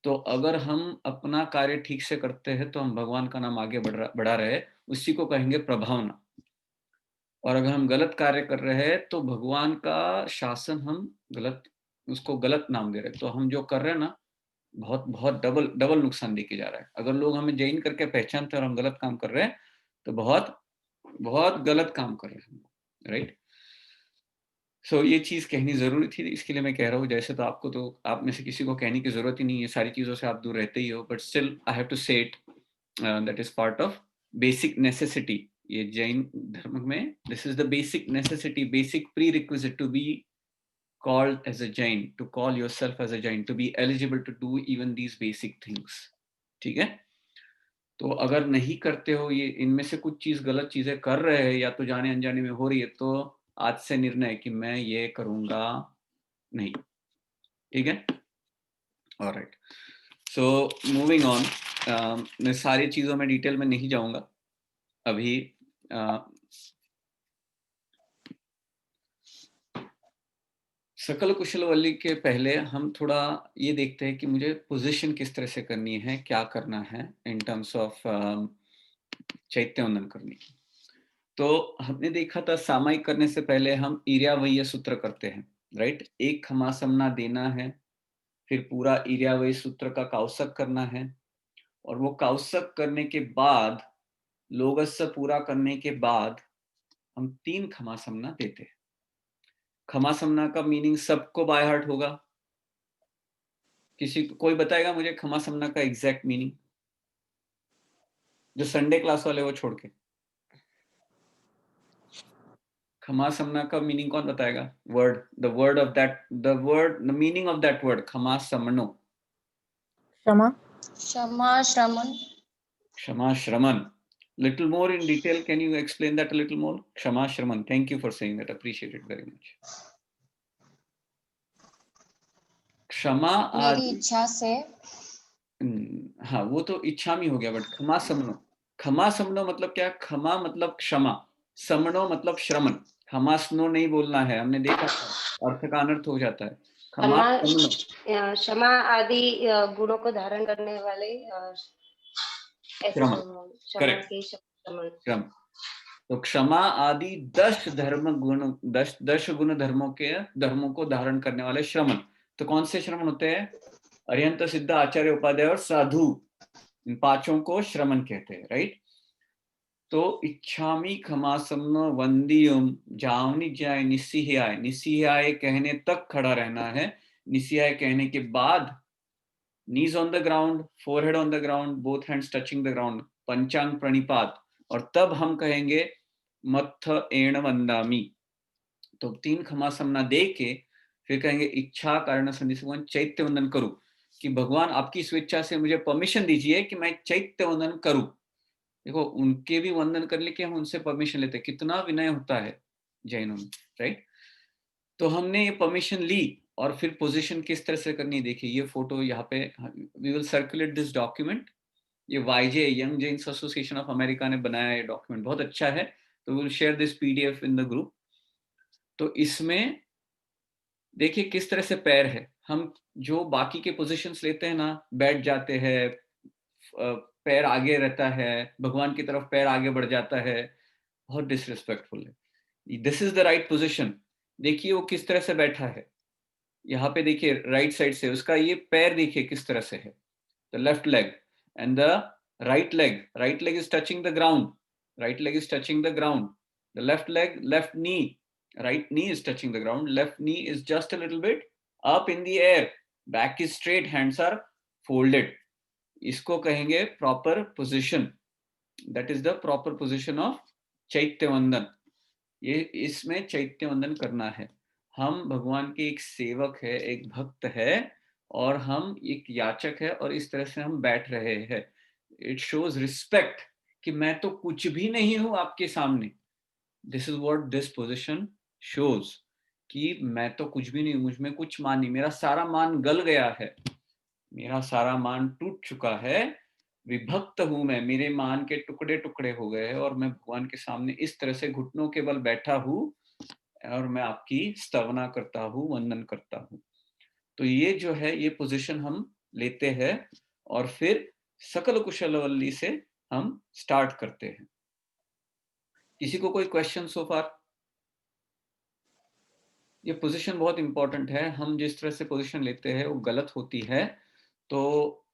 तो अगर हम अपना कार्य ठीक से करते हैं तो हम भगवान का नाम आगे बढ़ा रहे, उसी को कहेंगे प्रभावना। और अगर हम गलत कार्य कर रहे हैं तो भगवान का शासन हम गलत, उसको गलत नाम दे रहे हैं। तो हम जो कर रहे हैं ना, बहुत बहुत डबल नुकसान देके जा रहा है। अगर लोग हमें जैन करके पहचानते हैं और हम गलत काम कर रहे हैं तो बहुत बहुत गलत काम कर रहे हैं, राइट। सो ये चीज कहनी जरूरी थी, इसके लिए मैं कह रहा हूँ। जैसे तो आपको, तो आप में से किसी को कहने की जरूरत ही नहीं है, सारी चीजों से आप दूर रहते ही हो, but still I have to say it, that is part of basic necessity. ये जैन धर्म में this is the basic necessity, basic prerequisite to be called as a Jain, to call yourself as a Jain, to be eligible to do even these basic things. ठीक है? तो अगर नहीं करते हो ये, इनमें से कुछ चीज गलत चीजें कर रहे हैं या तो जाने अनजाने में हो रही है, तो आज से निर्णय कि मैं ये करूंगा नहीं। ठीक है? ऑलराइट, सो मूविंग ऑन, मैं सारी चीजों में डिटेल में नहीं जाऊंगा अभी। सकल कुशलवल्ली के पहले हम थोड़ा ये देखते हैं कि मुझे पोजीशन किस तरह से करनी है, क्या करना है इन टर्म्स ऑफ चैत्य वंदन करने की। तो हमने देखा था सामायिक करने से पहले हम ईर्यावय्य सूत्र करते हैं, राइट। एक खमासमना देना है, फिर पूरा ईर्यावय्य सूत्र का काउसक करना है, और वो काउसक करने के बाद, लोगस्य पूरा करने के बाद हम 3 खमासमना देते हैं। खमासमना का मीनिंग सबको बाय हार्ट होगा। किसी कोई बताएगा मुझे खमासमना का एग्जैक्ट मीनिंग, जो संडे क्लास वाले वो छोड़ के? खमासमना का मीनिंग कौन बताएगा? Word, the word of that, the meaning of that word खमासमनो। क्षमा, क्षमा श्रमण। क्षमा श्रमण। Little more in detail, can you explain that a little more? Kshama Shraman. Thank you for saying that. Appreciate it very much. क्षमा मेरी इच्छा से। हाँ, वो तो इच्छा में हो गया, बट क्षमा समनो, क्षमा समनो मतलब क्या? क्षमा मतलब क्षमा, समनो मतलब श्रमण। क्षमा स्नो नहीं बोलना है, हमने देखा अर्थ का अनर्थ हो जाता है। क्षमा आदि गुणों को धारण करने वाले क्रम। तो क्षमा आदि 10 धर्म गुण, 10 गुण धर्मों को धारण करने वाले श्रमण। तो कौन से श्रमण होते हैं? अरिहंत, सिद्ध, आचार्य, उपाध्याय और साधु, इन 5 को श्रमण कहते हैं, राइट। तो इच्छामि खमासम वंदियुम, जावनी जाय निस्सिहाय, निस्सिहाय कहने तक खड़ा रहना है। निस्सिहाय कहने के बाद knees on the ground, forehead on the ground, both hands touching the ground, पंचांग प्रणिपात, और तब हम कहेंगे मत्थ एण वंदामि। तो 3 खमासमना दे के फिर कहेंगे इच्छा कारण संधि से चैत्य वंदन करूं, कि भगवान आपकी स्वेच्छा से मुझे परमिशन दीजिए कि मैं चैत्य वंदन करूं। देखो, उनके भी वंदन करने के हम उनसे परमिशन लेते, कितना विनय होता है जैनों में, राइट। तो हमने ये परमिशन ली, और फिर पोजीशन किस तरह से करनी, देखिए ये फोटो यहाँ पे, we will circulate this document. ये YJ young Jains association of America ने बनाया ये डॉक्यूमेंट, बहुत अच्छा है। तो we will share this PDF in the group. तो इसमें देखिए किस तरह से पैर है, हम जो बाकी के पोजीशंस लेते हैं ना, बैठ जाते हैं, पैर आगे रहता है, भगवान की तरफ पैर आगे बढ़ जाता है, बहुत डिसरिस्पेक्टफुल है। This is the right position. देखिए वो किस तरह से बैठा है, यहाँ पे देखिए राइट साइड से उसका ये पैर देखिए किस तरह से है, the left leg and the right leg is touching the ground, right leg is touching the ground, the left leg, left knee, right knee is touching the ground, left knee is just a little bit up in the air, back is straight, hands are folded. इसको कहेंगे proper position, that is the proper position of चैत्य वंदन। ये इसमें चैत्य वंदन करना है। हम भगवान के एक सेवक है, एक भक्त है, और हम एक याचक है, और इस तरह से हम बैठ रहे हैं। It shows respect कि मैं तो कुछ भी नहीं हूं आपके सामने। This is what this position shows कि मैं तो कुछ भी नहीं, मुझ में कुछ मान नहीं, मेरा सारा मान गल गया है, मेरा सारा मान टूट चुका है, विभक्त हूं मैं, मेरे मान के टुकड़े टुकड़े हो गए हैं और मैं भगवान के सामने इस तरह से घुटनों के बल बैठा हूं और मैं आपकी स्तवना करता हूं, वंदन करता हूं। तो ये जो है ये पोजीशन हम लेते हैं और फिर सकल कुशलवल्ली से हम स्टार्ट करते हैं। किसी को कोई क्वेश्चन सो फार? ये पोजीशन बहुत इंपॉर्टेंट है, हम जिस तरह से पोजीशन लेते हैं वो गलत होती है, तो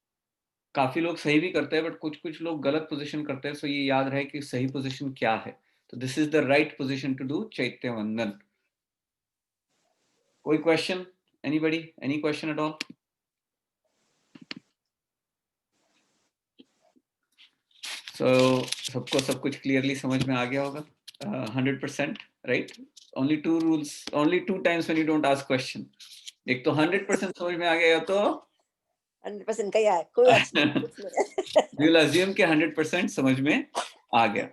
काफी लोग सही भी करते हैं बट कुछ कुछ लोग गलत पोजीशन करते हैं, सो ये याद रहे कि सही पोजीशन क्या है। तो this is the right position to do चैत्य वंदन। कोई question? Anybody? Any question at all? So सबको सब कुछ क्लियरली समझ में आ गया होगा? 100%, right? Only 2 rules, only 2 times when you don't ask question. एक तो 100% समझ में आ गया तो 100% क्या है, कोई बात नहीं। we'll assume कि 100% समझ में आ गया।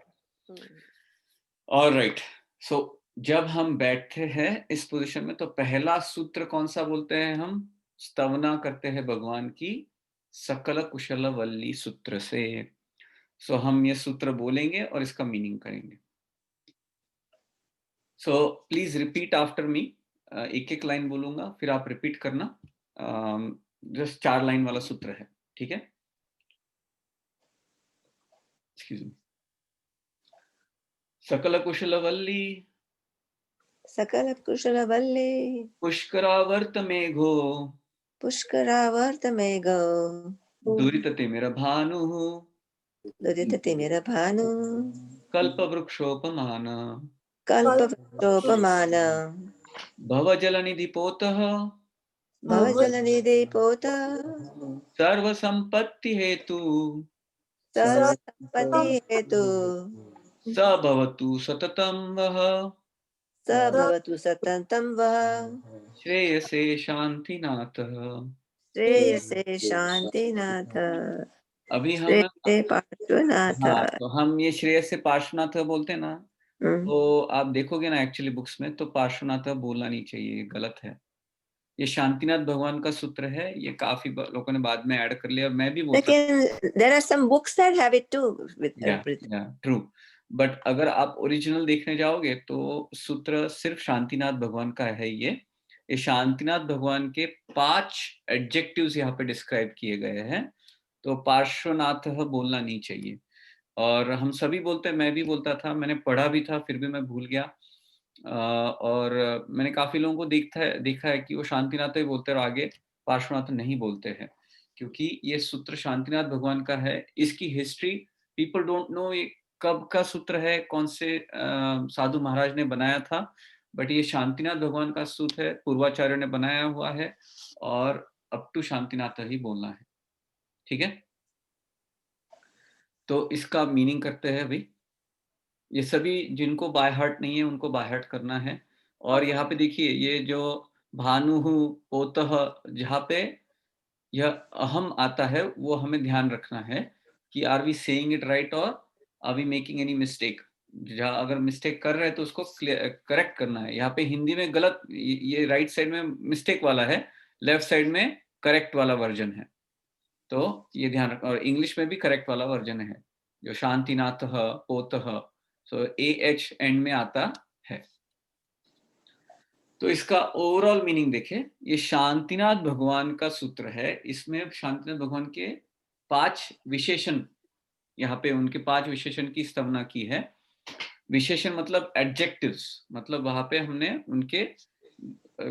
ऑलराइट, सो जब हम बैठते हैं इस पोजीशन में तो पहला सूत्र कौन सा बोलते हैं हम? स्तवना करते हैं भगवान की सकल कुशलवल्ली सूत्र से। सो हम ये सूत्र बोलेंगे और इसका मीनिंग करेंगे। So please repeat after me. एक एक लाइन बोलूंगा फिर आप रिपीट करना। जस्ट 4 लाइन वाला सूत्र है, ठीक है? Excuse me. सकल कुशलवल्ली सकल कुशलवल्ली पुष्करावर्त मेघो पुष्करावर्त मेघो दुरिततिमिर भानु दुरिततिमिर भानु कल्पवृक्षोपमान कल्पवृक्षोपमान भवजलनिधि पोतः भवजलनिधि पोतः सर्वसंपत्ति हेतु सर्वसंपत्ति हेतु स भवतु सततं वः स भवतु सततं वः श्रेयसे शांतिनाथः। श्रेयसे शांतिनाथ अभी हम श्रेयसे पार्श्वनाथ। हाँ, तो हम ये श्रेयसे पार्श्वनाथ बोलते हैं ना, तो आप देखोगे ना एक्चुअली बुक्स में तो पार्श्वनाथ बोलना नहीं चाहिए, ये गलत है। ये शांतिनाथ भगवान का सूत्र है, ये काफी लोगों ने बाद में ऐड कर लिया, मैं भी बोलता लेकिन there are some books that have it too with true. But अगर आप ओरिजिनल देखने जाओगे तो सूत्र सिर्फ शांतिनाथ भगवान का है। ये शांतिनाथ भगवान के 5 एडजेक्टिव्स यहाँ पे डिस्क्राइब किए गए हैं, तो पार्श्वनाथ बोलना नहीं चाहिए। और हम सभी बोलते हैं, मैं भी बोलता था, मैंने पढ़ा भी था फिर भी मैं भूल गया। और मैंने काफी लोगों को देखा है कि वो शांतिनाथ ही बोलते हैं और आगे पार्श्वनाथ नहीं बोलते हैं, क्योंकि ये सूत्र शांतिनाथ भगवान का है। इसकी हिस्ट्री पीपल डोंट नो ये कब का सूत्र है, कौन से साधु महाराज ने बनाया था, बट ये शांतिनाथ भगवान का सूत्र है, पूर्वाचार्य ने बनाया हुआ है और अप टू शांतिनाथ ही बोलना है, ठीक है? तो इसका मीनिंग करते हैं अभी। ये सभी जिनको बाय हार्ट नहीं है उनको बाय हार्ट करना है। और यहाँ पे देखिए ये जो भानु पोतः, जहाँ पे यह अहम आता है वो हमें ध्यान रखना है कि are we saying it right और are we making any mistake. जहाँ अगर मिस्टेक कर रहे हैं तो उसको करेक्ट करना है। यहाँ पे हिंदी में गलत, ये राइट साइड में मिस्टेक वाला है, लेफ्ट साइड में करेक्ट वाला वर्जन है, तो ये ध्यान रखना। और इंग्लिश में भी करेक्ट वाला वर्जन है, जो शांतिनाथ पोतः, सो AH एंड में आता है। तो इसका ओवरऑल मीनिंग देखें, ये शांतिनाथ भगवान का सूत्र है। इसमें शांतिनाथ भगवान के 5 विशेषण, यहाँ पे उनके 5 विशेषण की स्तवना की है। विशेषण मतलब एडजेक्टिव्स, मतलब वहां पे हमने उनके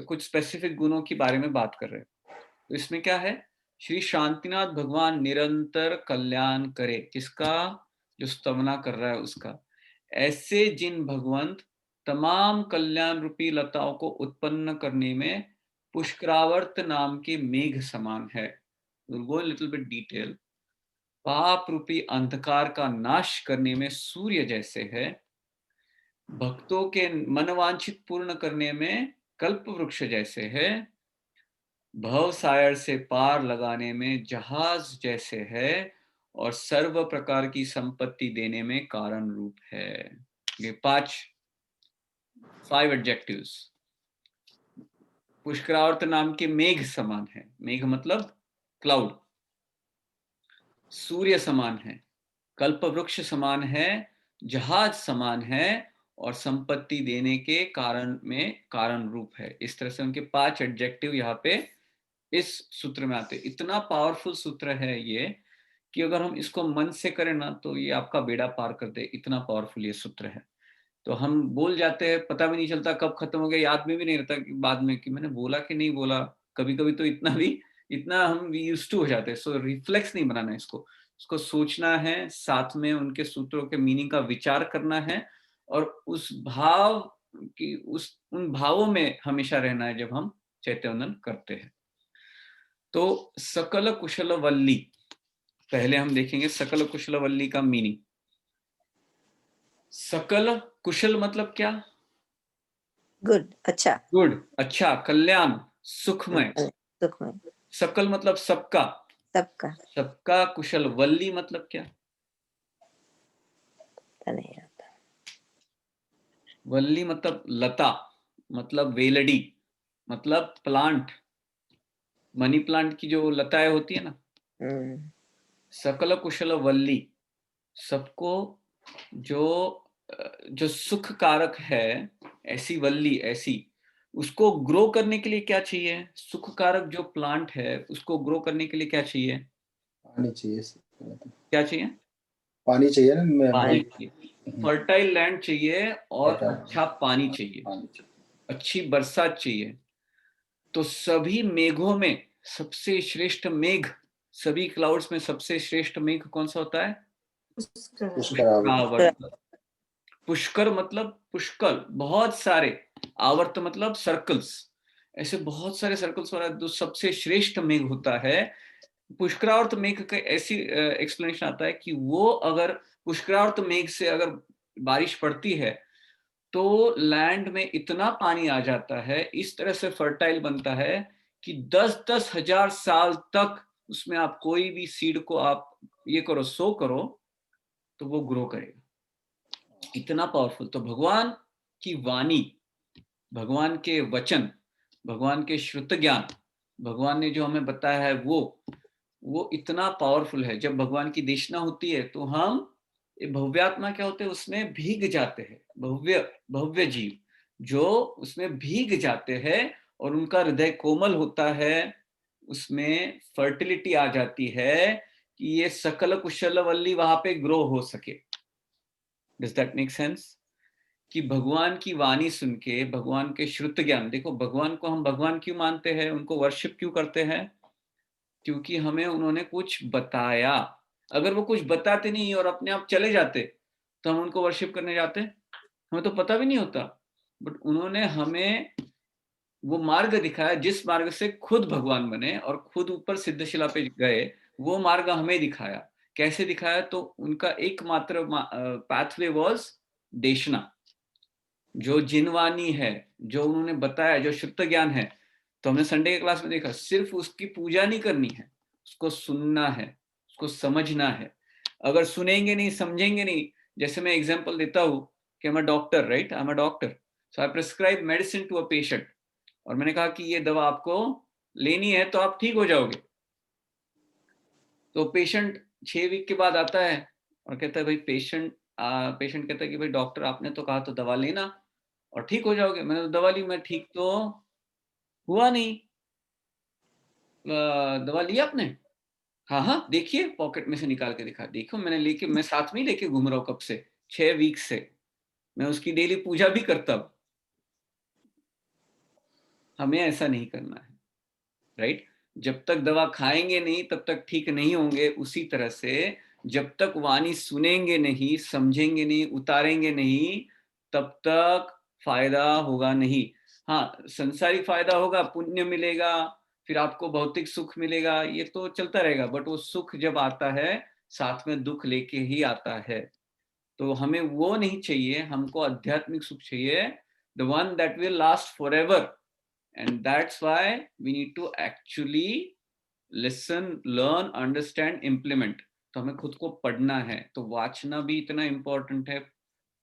कुछ स्पेसिफिक गुणों के बारे में बात कर रहे हैं। तो इसमें क्या है? श्री शांतिनाथ भगवान निरंतर कल्याण करे, किसका? जो स्तवना कर रहा है उसका। ऐसे जिन भगवंत तमाम कल्याण रूपी लताओं को उत्पन्न करने में पुष्करावर्त नाम के मेघ समान है। We'll go a little bit detail. पाप रूपी अंधकार का नाश करने में सूर्य जैसे है, भक्तों के मनवांछित पूर्ण करने में कल्प वृक्ष जैसे है, भव सायर से पार लगाने में जहाज जैसे है, और सर्व प्रकार की संपत्ति देने में कारण रूप है। ये 5 5 एडजेक्टिव्स। पुष्करावर्त नाम के मेघ समान है, मेघ मतलब क्लाउड। सूर्य समान है, कल्प वृक्ष समान है, जहाज समान है, और संपत्ति देने के कारण में कारण रूप है। इस तरह से उनके 5 एडजेक्टिव यहाँ पे इस सूत्र में आते। इतना पावरफुल सूत्र है ये कि अगर हम इसको मन से करें ना तो ये आपका बेड़ा पार कर दे, इतना पावरफुल ये सूत्र है। तो हम बोल जाते हैं, पता भी नहीं चलता कब खत्म हो गया, याद में भी नहीं रहता कि बाद में कि मैंने बोला कि नहीं बोला। कभी कभी तो इतना हम यूज टू हो जाते हैं। सो रिफ्लेक्स नहीं बनाना इसको सोचना है, साथ में उनके सूत्रों के मीनिंग का विचार करना है, और उस भाव की उन भावों में हमेशा रहना है जब हम चैत्यवंदन करते हैं। तो सकल कुशल वल्ली, पहले हम देखेंगे सकल कुशल वल्ली का मीनिंग। सकल कुशल मतलब क्या? गुड, अच्छा। गुड, अच्छा, कल्याण, सुखमय। सुखमय। सकल मतलब सबका, सबका। सबका कुशल। वल्ली मतलब क्या? नहीं आता। वल्ली मतलब लता, मतलब वेलड़ी, मतलब प्लांट, मनी प्लांट की जो लताएं होती है ना। सकल कुशल वल्ली, सबको जो सुख कारक है, ऐसी वल्ली, ऐसी उसको ग्रो करने के लिए क्या चाहिए? सुख कारक जो प्लांट है उसको ग्रो करने के लिए क्या चाहिए? पानी चाहिए। क्या चाहिए? पानी चाहिए ना। पानी चाहिए, फर्टाइल लैंड चाहिए, और अच्छा पानी चाहिए, अच्छी बरसात चाहिए। तो सभी मेघों में सबसे श्रेष्ठ मेघ, सभी क्लाउड्स में सबसे श्रेष्ठ मेघ कौन सा होता है? पुष्करावर्त। पुष्कर मतलब पुष्कर, बहुत सारे, आवर्त मतलब सर्कल्स, ऐसे बहुत सारे सर्कल्स वाला जो सबसे श्रेष्ठ मेघ होता है। पुष्करावर्त मेघ का ऐसी एक्सप्लेनेशन आता है कि वो अगर पुष्करावर्त मेघ से अगर बारिश पड़ती है तो लैंड में इतना पानी आ जाता है, इस तरह से फर्टाइल बनता है कि 10-10 हजार साल तक उसमें आप कोई भी सीड को आप ये करो, सो करो, तो वो ग्रो करेगा। इतना पावरफुल। तो भगवान की वाणी, भगवान के वचन, भगवान के श्रुत ज्ञान, भगवान ने जो हमें बताया है वो इतना पावरफुल है। जब भगवान की देशना होती है तो हम भव्यात्मा क्या होते हैं, उसमें भीग जाते हैं। भव्य जीव जो उसमें भीग जाते हैं और उनका हृदय कोमल होता है, उसमें फर्टिलिटी आ जाती है कि ये सकल कुशल वल्ली वहां पे ग्रो हो सके। Does that make sense? कि भगवान की वाणी सुन के, भगवान के श्रुत ज्ञान, देखो भगवान को हम भगवान क्यों मानते हैं, उनको वर्शिप क्यों करते हैं? क्योंकि हमें उन्होंने कुछ बताया। अगर वो कुछ बताते नहीं और अपने आप चले जाते तो हम उनको वर्शिप करने जाते? हमें तो पता भी नहीं होता। बट उन्होंने हमें वो मार्ग दिखाया जिस मार्ग से खुद भगवान बने और खुद ऊपर सिद्धशिला पे गए, वो मार्ग हमें दिखाया। कैसे दिखाया? तो उनका एकमात्र पाथवे वाज देशना, जो जिनवानी है, जो उन्होंने बताया, जो शुद्ध ज्ञान है। तो हमने संडे के क्लास में देखा, सिर्फ उसकी पूजा नहीं करनी है, उसको सुनना है, उसको समझना है। अगर सुनेंगे नहीं, समझेंगे नहीं, जैसे मैं एग्जांपल देता हूँ कि I am a doctor, right, I am a doctor, so I prescribe medicine to a patient, और मैंने कहा कि ये दवा आपको लेनी है तो आप ठीक हो जाओगे। तो पेशेंट 6 वीक के बाद आता है और कहता है भाई पेशेंट कहता है कि भाई डॉक्टर आपने तो कहा तो दवा लेना और ठीक हो जाओगे। मैंने तो दवा ली, मैं ठीक तो हुआ नहीं। दवा ली आपने? हाँ हाँ, देखिए पॉकेट में से निकाल के दिखा। देखो मैंने लेके, मैं साथ में ही लेके घूम रहा हूँ कब से, 6 वीक से। मैं उसकी डेली पूजा भी करता हूँ। हमें ऐसा नहीं करना है, राइट? जब तक दवा खाएंगे नहीं तब तक ठीक नहीं होंगे। उसी तरह से जब तक वाणी सुनेंगे नहीं, समझेंगे नहीं, उतारेंगे नहीं, तब तक फायदा होगा नहीं। हाँ, संसारिक फायदा होगा, पुण्य मिलेगा, फिर आपको भौतिक सुख मिलेगा, ये तो चलता रहेगा। बट वो सुख जब आता है साथ में दुख लेके ही आता है। तो हमें वो नहीं चाहिए, हमको आध्यात्मिक सुख चाहिए, the one that will last forever. And that's why we need to actually listen, learn, understand, implement. तो हमें खुद को पढ़ना है। तो वाचना भी इतना इम्पोर्टेंट है,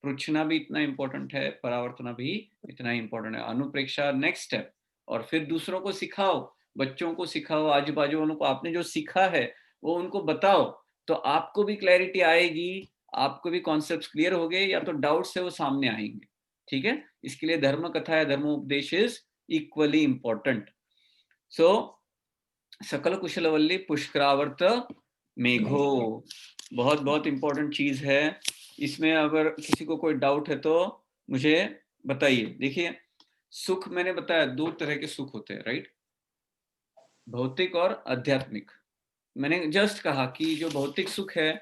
पृच्छना भी इतना इंपॉर्टेंट है, परावर्तना भी इतना इंपॉर्टेंट है। अनुप्रेक्षा नेक्स्ट स्टेप, और फिर दूसरों को सिखाओ, बच्चों को सिखाओ, आजू बाजू वालों को आपने जो सीखा है वो उनको बताओ, तो आपको भी क्लैरिटी आएगी, आपको भी कॉन्सेप्ट्स क्लियर हो गए, या तो डाउट से वो सामने आएंगे। ठीक है, इसके लिए धर्म कथा या धर्मोपदेश इज इक्वली इंपॉर्टेंट। सो सकल कुशलवल्ली पुष्करावर्त मेघो बहुत बहुत इंपॉर्टेंट चीज है। इसमें अगर किसी को कोई डाउट है तो मुझे बताइए। देखिए, सुख मैंने बताया 2 तरह के सुख होते हैं, राइट? भौतिक और आध्यात्मिक। मैंने जस्ट कहा कि जो भौतिक सुख है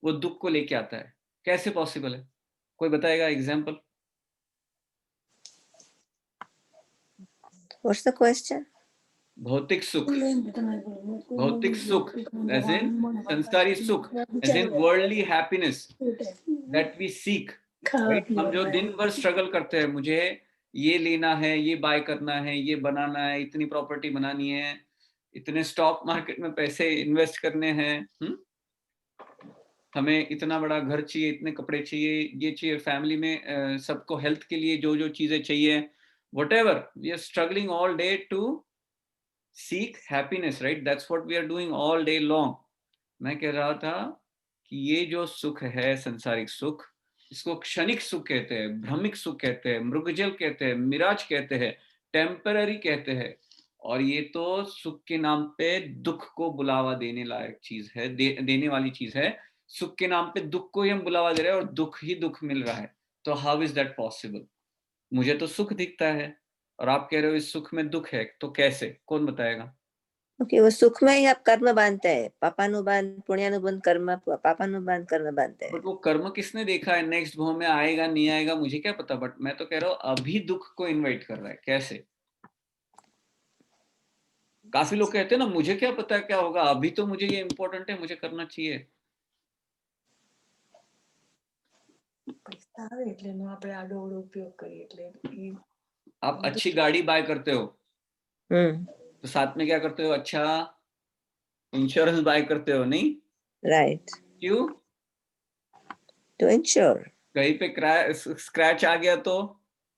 वो दुख को लेके आता है। कैसे पॉसिबल है? कोई बताएगा एग्जाम्पल? What's the question? भौतिक सुख, भौतिक सुख एज इन संसारी सुख, as in worldly happiness that we seek, right? हम जो दिन भर स्ट्रगल करते हैं, मुझे ये लेना है, ये बाय करना है, ये बनाना है, इतनी प्रॉपर्टी बनानी है, इतने स्टॉक मार्केट में पैसे इन्वेस्ट करने हैं, हमें इतना बड़ा घर चाहिए, इतने कपड़े चाहिए, ये चाहिए, फैमिली में सबको हेल्थ के लिए जो जो चीजें चाहिए, whatever, we are struggling all day to seek happiness, right? That's what we are doing all day long. मैं कह रहा था कि ये जो सुख है, संसारिक सुख, इसको क्षणिक सुख कहते हैं, भ्रमिक सुख कहते हैं, मृगजल कहते हैं, मिराज कहते हैं, टेम्पररी कहते हैं, और ये तो सुख के नाम पे दुख को बुलावा देने लायक चीज है, देने वाली चीज है। सुख के नाम पे दुख को ही हम बुलावा दे रहे हैं और दुख ही दुख मिल रहा है, तो हाउ इज दैट पॉसिबल? मुझे तो सुख दिखता है और आप कह रहे हो इस सुख में दुख है, तो कैसे? कौन बताएगा? Okay, वो सुख में ही आप कर्म बांधते हैं, पापानुबंध पुण्यानुबंध कर्म, पापानुबंध कर्म बांधते हैं। बट वो कर्म किसने देखा है? नेक्स्ट भाव में आएगा नहीं आएगा मुझे क्या पता, बट मैं तो कह रहा हूँ अभी दुख को इनवाइट कर रहा है। कैसे? काफी लोग कहते हैं ना, मुझे क्या पता क्या होगा, अभी तो मुझे ये इंपॉर्टेंट है, मुझे करना चाहिए। आप अच्छी गाड़ी बाय करते हो तो साथ में क्या करते हो? अच्छा इंश्योरेंस बाय करते हो, नहीं? राइट, क्यों? To ensure. कहीं पे स्क्रैच आ गया तो,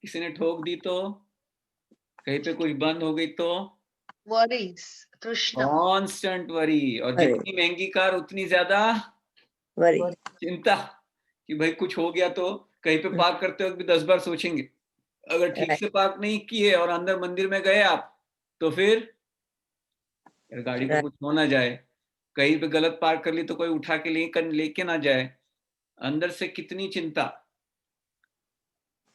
किसी ने ठोक दी तो, कहीं पे कुछ बंद हो गई तो, वरीज, तृष्णा, कॉन्स्टेंट वरी, और जितनी महंगी कार उतनी ज्यादा वरी, चिंता कि भाई कुछ हो गया तो। कहीं पे पार्क करते वक्त भी 10 बार सोचेंगे, अगर ठीक से पार्क नहीं किए और अंदर मंदिर में गए आप, तो फिर गाड़ी को कुछ हो ना जाए, कहीं पे गलत पार्क कर ली तो कोई उठा के लेके ना जाए, अंदर से कितनी चिंता।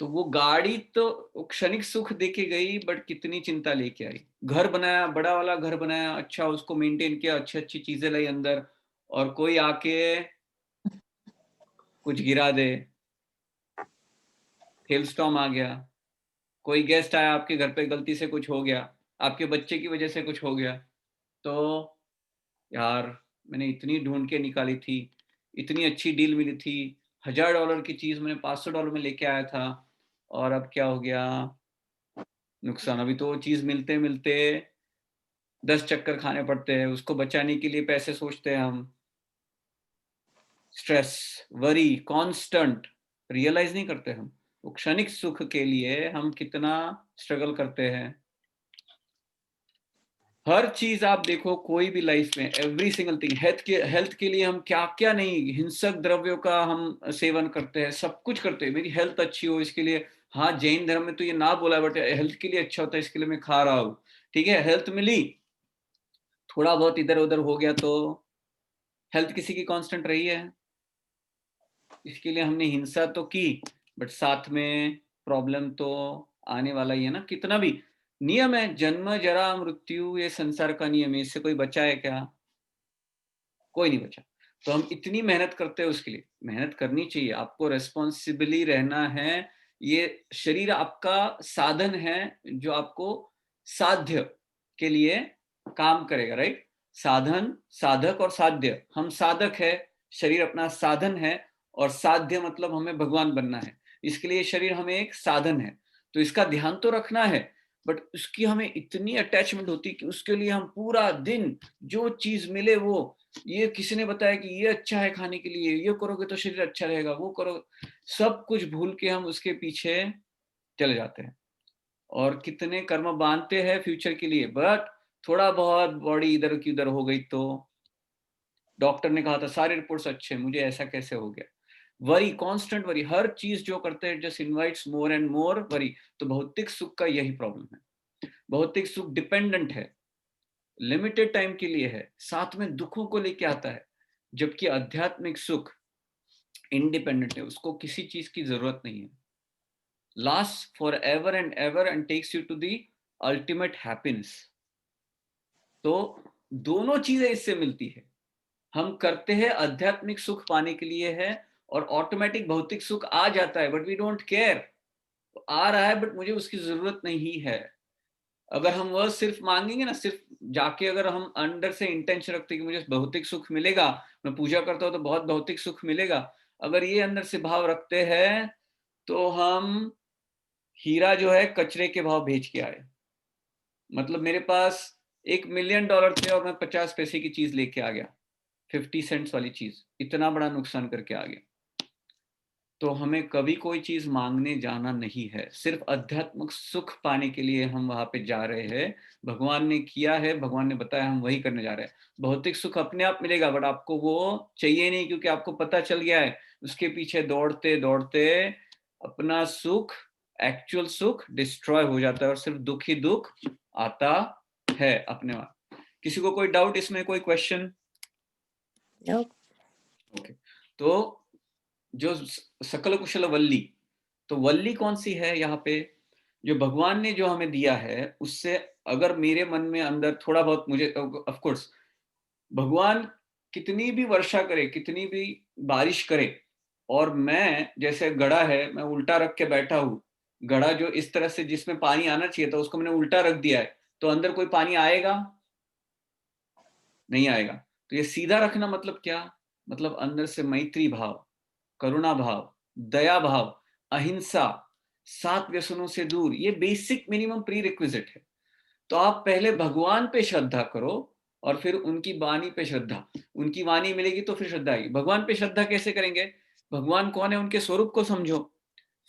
तो वो गाड़ी तो क्षणिक सुख देके गई, बट कितनी चिंता लेके आई। घर बनाया, बड़ा वाला घर बनाया, अच्छा उसको मेंटेन किया, अच्छी अच्छी चीजें लाई अंदर, और कोई आके कुछ गिरा दे, हेलस्टॉर्म आ गया, कोई गेस्ट आया आपके घर पे, गलती से कुछ हो गया, आपके बच्चे की वजह से कुछ हो गया, तो यार मैंने इतनी ढूंढ के निकाली थी, इतनी अच्छी डील मिली थी, $1000 की चीज मैंने $500 में लेके आया था, और अब क्या हो गया? नुकसान। अभी तो वो चीज मिलते मिलते 10 चक्कर खाने पड़ते हैं, उसको बचाने के लिए पैसे सोचते हैं हम। स्ट्रेस, वरी, कांस्टेंट, रियलाइज नहीं करते हम वो क्षणिक सुख के लिए हम कितना स्ट्रगल करते हैं। हर चीज आप देखो, कोई भी लाइफ में, एवरी सिंगल थिंग, हेल्थ के लिए हम क्या क्या नहीं, हिंसक द्रव्यों का हम सेवन करते हैं, सब कुछ करते हैं, मेरी हेल्थ अच्छी हो इसके लिए। हाँ, जैन धर्म में तो ये ना बोला, बट हेल्थ के लिए अच्छा होता है, इसके लिए मैं खा रहा हूँ। ठीक है, हेल्थ मिली, थोड़ा बहुत इधर उधर हो गया तो हेल्थ किसी की कांस्टेंट रही है? इसके लिए हमने हिंसा तो की, बट साथ में प्रॉब्लम तो आने वाला ही है ना। कितना भी नियम है, जन्म जरा मृत्यु, ये संसार का नियम है, इससे कोई बचा है क्या? कोई नहीं बचा। तो हम इतनी मेहनत करते हैं, उसके लिए मेहनत करनी चाहिए, आपको रेस्पॉन्सिबली रहना है। ये शरीर आपका साधन है जो आपको साध्य के लिए काम करेगा, राइट? साधन, साधक और साध्य, हम साधक है, शरीर अपना साधन है, और साध्य मतलब हमें भगवान बनना है। इसके लिए शरीर हमें एक साधन है, तो इसका ध्यान तो रखना है, बट उसकी हमें इतनी अटैचमेंट होती है कि उसके लिए हम पूरा दिन जो चीज मिले वो, ये किसी ने बताया कि ये अच्छा है खाने के लिए, ये करोगे तो शरीर अच्छा रहेगा, वो करो, सब कुछ भूल के हम उसके पीछे चले जाते हैं और कितने कर्म बांधते हैं फ्यूचर के लिए, बट थोड़ा बहुत बॉडी इधर की उधर हो गई तो डॉक्टर ने कहा था सारे रिपोर्ट्स अच्छे, मुझे ऐसा कैसे हो गया। वरी, कांस्टेंट वरी, हर चीज जो करते हैं just invites more and more worry. तो भौतिक सुख का यही प्रॉब्लम है। भौतिक सुख डिपेंडेंट है, लिमिटेड टाइम के लिए है, साथ में दुखों को लेके आता है, जबकि आध्यात्मिक सुख इंडिपेंडेंट है, उसको किसी चीज की जरूरत नहीं है, last forever and takes you to the ultimate happiness. तो दोनों चीजें इससे मिलती है। हम करते हैं आध्यात्मिक सुख पाने के लिए है और ऑटोमेटिक भौतिक सुख आ जाता है, बट वी डोंट केयर। आ रहा है बट मुझे उसकी जरूरत नहीं है। अगर हम वह सिर्फ मांगेंगे ना, सिर्फ जाके अगर हम अंदर से इंटेंशन रखते हैं कि मुझे भौतिक सुख मिलेगा, मैं पूजा करता हूँ तो बहुत भौतिक सुख मिलेगा, अगर ये अंदर से भाव रखते हैं तो हम हीरा जो है कचरे के भाव भेज के आए। मतलब मेरे पास $1 मिलियन थे और मैं 50 पैसे की चीज लेके आ गया, 50 सेंट्स वाली चीज, इतना बड़ा नुकसान करके आ गया। तो हमें कभी कोई चीज मांगने जाना नहीं है, सिर्फ आध्यात्मिक सुख पाने के लिए हम वहां पे जा रहे हैं। भगवान ने किया है, भगवान ने बताया, हम वही करने जा रहे हैं। भौतिक सुख अपने आप मिलेगा, बट आपको वो चाहिए नहीं, क्योंकि आपको पता चल गया है उसके पीछे दौड़ते दौड़ते अपना सुख, एक्चुअल सुख डिस्ट्रॉय हो जाता है और सिर्फ दुख ही दुख आता है अपने आप। किसी को कोई डाउट इसमें, कोई क्वेश्चन? ओके, तो जो सकल कुशल वल्ली, तो वल्ली कौन सी है यहाँ पे? जो भगवान ने जो हमें दिया है, उससे अगर मेरे मन में अंदर थोड़ा बहुत, मुझे ऑफ कोर्स भगवान कितनी भी वर्षा करे, कितनी भी बारिश करे, और मैं जैसे घड़ा है, मैं उल्टा रख के बैठा हूँ, घड़ा जो इस तरह से जिसमें पानी आना चाहिए था उसको मैंने उल्टा रख दिया है, तो अंदर कोई पानी आएगा? नहीं आएगा। तो ये सीधा रखना मतलब क्या? मतलब अंदर से मैत्री भाव, करुणा भाव, दया भाव, अहिंसा, 7 व्यसनों से दूर, ये बेसिक मिनिमम प्री रिक्विजिट है। तो आप पहले भगवान पे श्रद्धा करो और फिर उनकी वाणी पे श्रद्धा। उनकी वाणी मिलेगी तो फिर श्रद्धा आएगी। भगवान पे श्रद्धा कैसे करेंगे? भगवान कौन है, उनके स्वरूप को समझो,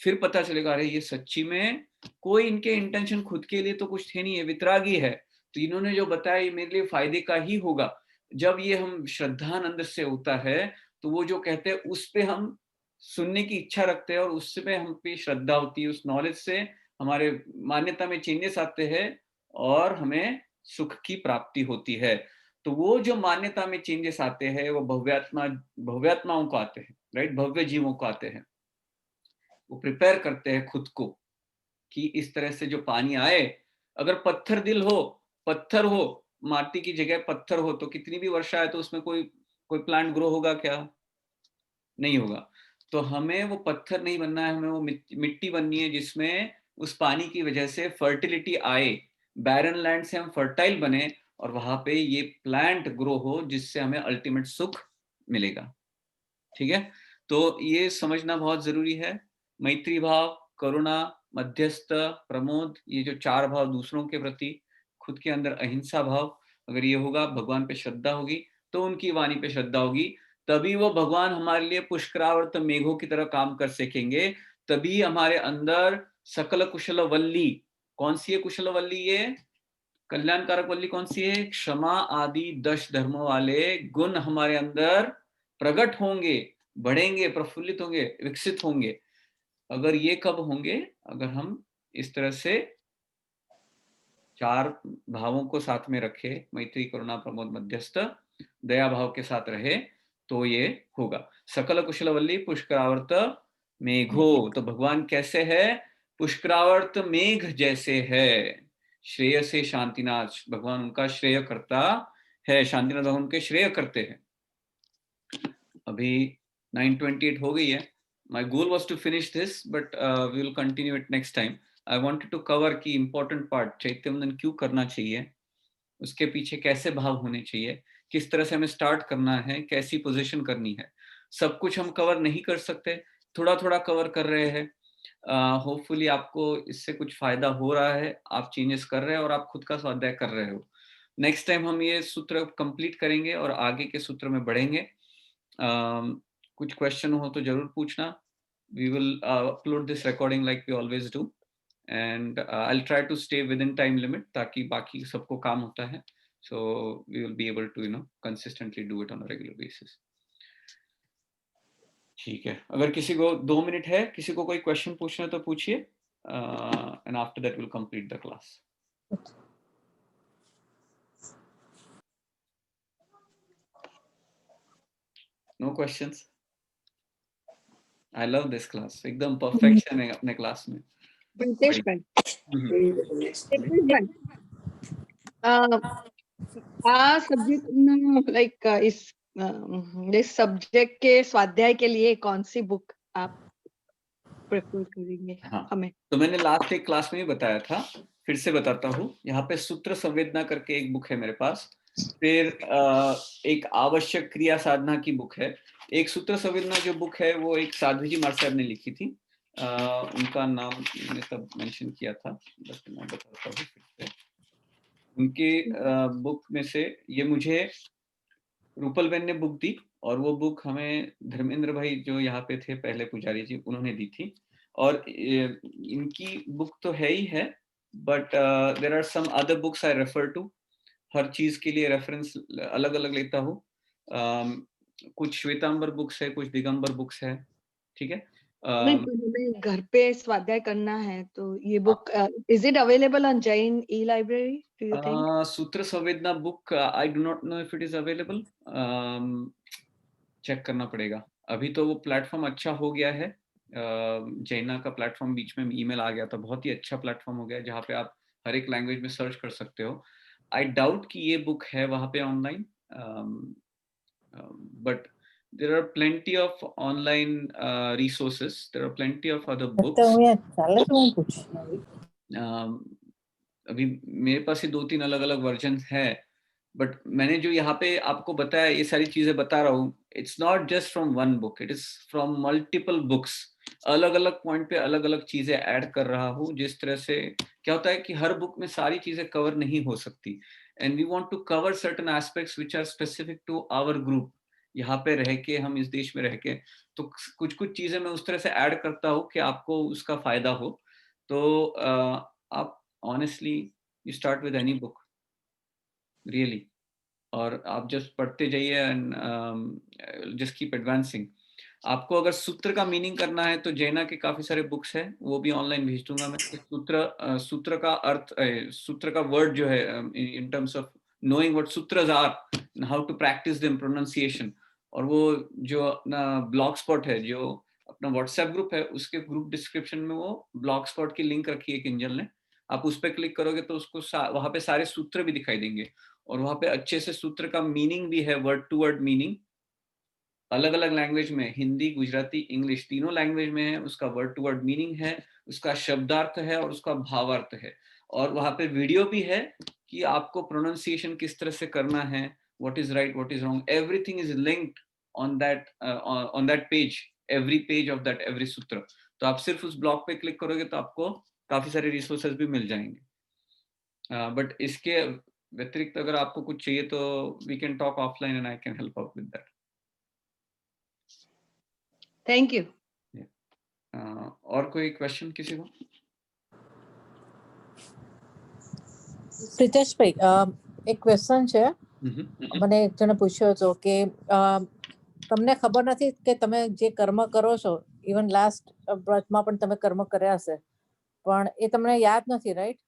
फिर पता चलेगा अरे ये सच्ची में कोई इनके इंटेंशन खुद के लिए तो कुछ थे नहीं, है वितरागी है, तो इन्होंने जो बताया ये मेरे लिए फायदे का ही होगा। जब ये हम श्रद्धानंद से होता है तो वो जो कहते हैं उस पे हम सुनने की इच्छा रखते हैं और उससे हम पे श्रद्धा होती है, उस नॉलेज से हमारे मान्यता में चेंजेस आते हैं और हमें सुख की प्राप्ति होती है। तो वो जो मान्यता में चेंजेस आते हैं वो भव्यात्माओं को आते हैं, राइट, भव्य जीवों को आते हैं। वो प्रिपेयर करते हैं खुद को कि इस तरह से जो पानी आए, अगर पत्थर दिल हो, पत्थर हो, माटी की जगह पत्थर हो, तो कितनी भी वर्षा है तो उसमें कोई प्लांट ग्रो होगा क्या? नहीं होगा। तो हमें वो पत्थर नहीं बनना है, हमें वो मिट्टी बननी है जिसमें उस पानी की वजह से फर्टिलिटी आए, बैरन लैंड से हम फर्टाइल बने और वहां पे ये प्लांट ग्रो हो जिससे हमें अल्टीमेट सुख मिलेगा। ठीक है, तो ये समझना बहुत जरूरी है। मैत्री भाव, करुणा, मध्यस्थ, प्रमोद, ये जो 4 भाव दूसरों के प्रति, खुद के अंदर अहिंसा भाव, अगर ये होगा, भगवान पे श्रद्धा होगी तो उनकी वाणी पे श्रद्धा होगी, तभी वो भगवान हमारे लिए पुष्करावर्त मेघों की तरह काम कर सकेंगे। तभी हमारे अंदर सकल कुशल वल्ली, कौन सी है कुशल वल्ली? ये कल्याणकारक वल्ली कौन सी है? क्षमा आदि 10 धर्मों वाले गुण हमारे अंदर प्रकट होंगे, बढ़ेंगे, प्रफुल्लित होंगे, विकसित होंगे। अगर ये कब होंगे? अगर हम इस तरह से 4 भावों को साथ में रखे, मैत्री, करुणा, प्रमोद, मध्यस्थ, दया भाव के साथ रहे, तो ये होगा। सकल कुशलवल्ली पुष्करावर्त मेघो, तो भगवान कैसे है? पुष्करावर्त मेघ जैसे है। श्रेय से शांतिनाथ, भगवान उनका श्रेय करता है, शांतिनाथ भगवान उनके श्रेय करते हैं। अभी 9:28 हो गई है। My goal was to finish this, but we will continue it next time. I wanted to cover की important part, चैत्यवंदन क्यों करना चाहिए, उसके पीछे कैसे भाव होने चाहिए, किस तरह से हमें स्टार्ट करना है, कैसी पोजीशन करनी है। सब कुछ हम कवर नहीं कर सकते, थोड़ा थोड़ा कवर कर रहे हैं। होपफुली आपको इससे कुछ फायदा हो रहा है, आप चेंजेस कर रहे हैं और आप खुद का स्वाध्याय कर रहे हो। नेक्स्ट टाइम हम ये सूत्र कंप्लीट करेंगे और आगे के सूत्र में बढ़ेंगे। कुछ क्वेश्चन हो तो जरूर पूछना। we will upload this recording like we always do, and I'll try to stay within time limit ताकि बाकी सबको काम होता है, so we will be able to consistently do it on a regular basis. ठीक है, अगर किसी को 2 मिनट है, किसी को कोई क्वेश्चन पूछना है तो पूछिए, and after that we'll complete the class. No questions? I love this class. एकदम perfection है अपने क्लास में. Pritesh bhai. सब्जेक्ट लाइक इस सब्जेक्ट के स्वाध्याय के लिए कौन सी बुक आप प्रेफर करेंगे? हाँ, हमें तो मैंने लास्ट एक क्लास में ही बताया था, फिर से बताता हूँ. यहाँ पे सूत्र संवेदना करके एक बुक है मेरे पास, फिर एक आवश्यक क्रिया साधना की बुक है. एक सूत्र संवेदना जो बुक है वो एक साध्वी जी महाराज साहब ने लिखी थी, उनका नाम मैंने तब मेंशन किया था, बस मैं बताता हूँ फिर से. उनके बुक में से ये मुझे रूपल बेन ने बुक दी, और वो बुक हमें धर्मेंद्र भाई जो यहाँ पे थे पहले पुजारी जी, उन्होंने दी थी. और इनकी बुक तो है ही है, but there are some other books I refer to. हर चीज के लिए रेफरेंस अलग अलग लेता हूँ. कुछ श्वेतांबर बुक्स है, कुछ दिगंबर बुक्स है, ठीक है. हमें घर पे स्वाध्याय करना है तो ये book is it available on Jain e library, do you think? Sutra Samvedana book I do not know if it is available, check करना पड़ेगा. अभी तो वो प्लेटफॉर्म अच्छा हो गया है, जैना का प्लेटफॉर्म, बीच में ईमेल आ गया था, बहुत ही अच्छा प्लेटफॉर्म हो गया जहाँ पे आप हर एक लैंग्वेज में सर्च कर सकते हो. आई डाउट कि ये बुक है वहाँ पे online, but there are plenty of online resources, there are plenty of other books. अभी मेरे पास ही 2-3 अलग-अलग वर्जन है, बट मैंने जो यहाँ पे आपको बताया, ये सारी चीजें बता रहा हूँ, it's not just from one book, it is from multiple books. अलग-अलग पॉइंट पे अलग-अलग चीजें ऐड कर रहा हूँ, जिस तरह से क्या होता है कि हर बुक में सारी चीजें कवर नहीं हो सकती, and we want to cover certain aspects which are specific to our group. यहाँ पे रह के, हम इस देश में रह के, तो कुछ चीजें मैं उस तरह से ऐड करता हूँ कि आपको उसका फायदा हो. तो आप honestly you start with any book really, और आप जस्ट पढ़ते जाइए एंड जस्ट कीप एडवांसिंग. आपको अगर सूत्र का मीनिंग करना है तो जैना के काफी सारे बुक्स हैं, वो भी ऑनलाइन भेज दूंगा मैं. सूत्र का अर्थ, सूत्र का वर्ड जो है, in terms of knowing what sutras are and how to practice them, pronunciation. और वो जो अपना ब्लॉगस्पॉट है, जो अपना व्हाट्सएप ग्रुप है, उसके ग्रुप डिस्क्रिप्शन में वो ब्लॉगस्पॉट की लिंक रखी है किंजल ने. आप उस पर क्लिक करोगे तो उसको वहां पे सारे सूत्र भी दिखाई देंगे, और वहां पे अच्छे से सूत्र का मीनिंग भी है, वर्ड टू वर्ड मीनिंग, अलग अलग लैंग्वेज में, हिंदी, गुजराती, इंग्लिश, तीनों लैंग्वेज में है. उसका वर्ड टू वर्ड मीनिंग है, उसका शब्दार्थ है, और उसका भावार्थ है. और वहां पे वीडियो भी है कि आपको प्रोनाउंसिएशन किस तरह से करना है, what is right, what is wrong, everything is linked on that page, every page of that every सूत्र. तो आप सिर्फ उस ब्लॉग पे क्लिक करोगे तो आपको काफी सारे रिसोर्सेज भी मिल जाएंगे. बट इसके व्यतिरिक्त अगर आपको कुछ चाहिए तो we can talk offline and I can help out with that. Thank you. और कोई क्वेश्चन किसी को? પ્રિતેશભાઈ, એક ક્વેશ્ચન છે. મને એક જણે પૂછ્યો હતો કે તમને ખબર નથી કે તમે જે કર્મ કરો છો, ઇવન લાસ્ટ બ્રથમાં પણ તમે કર્મ કર્યા હશે, પણ એ તમને યાદ નથી, રાઈટ?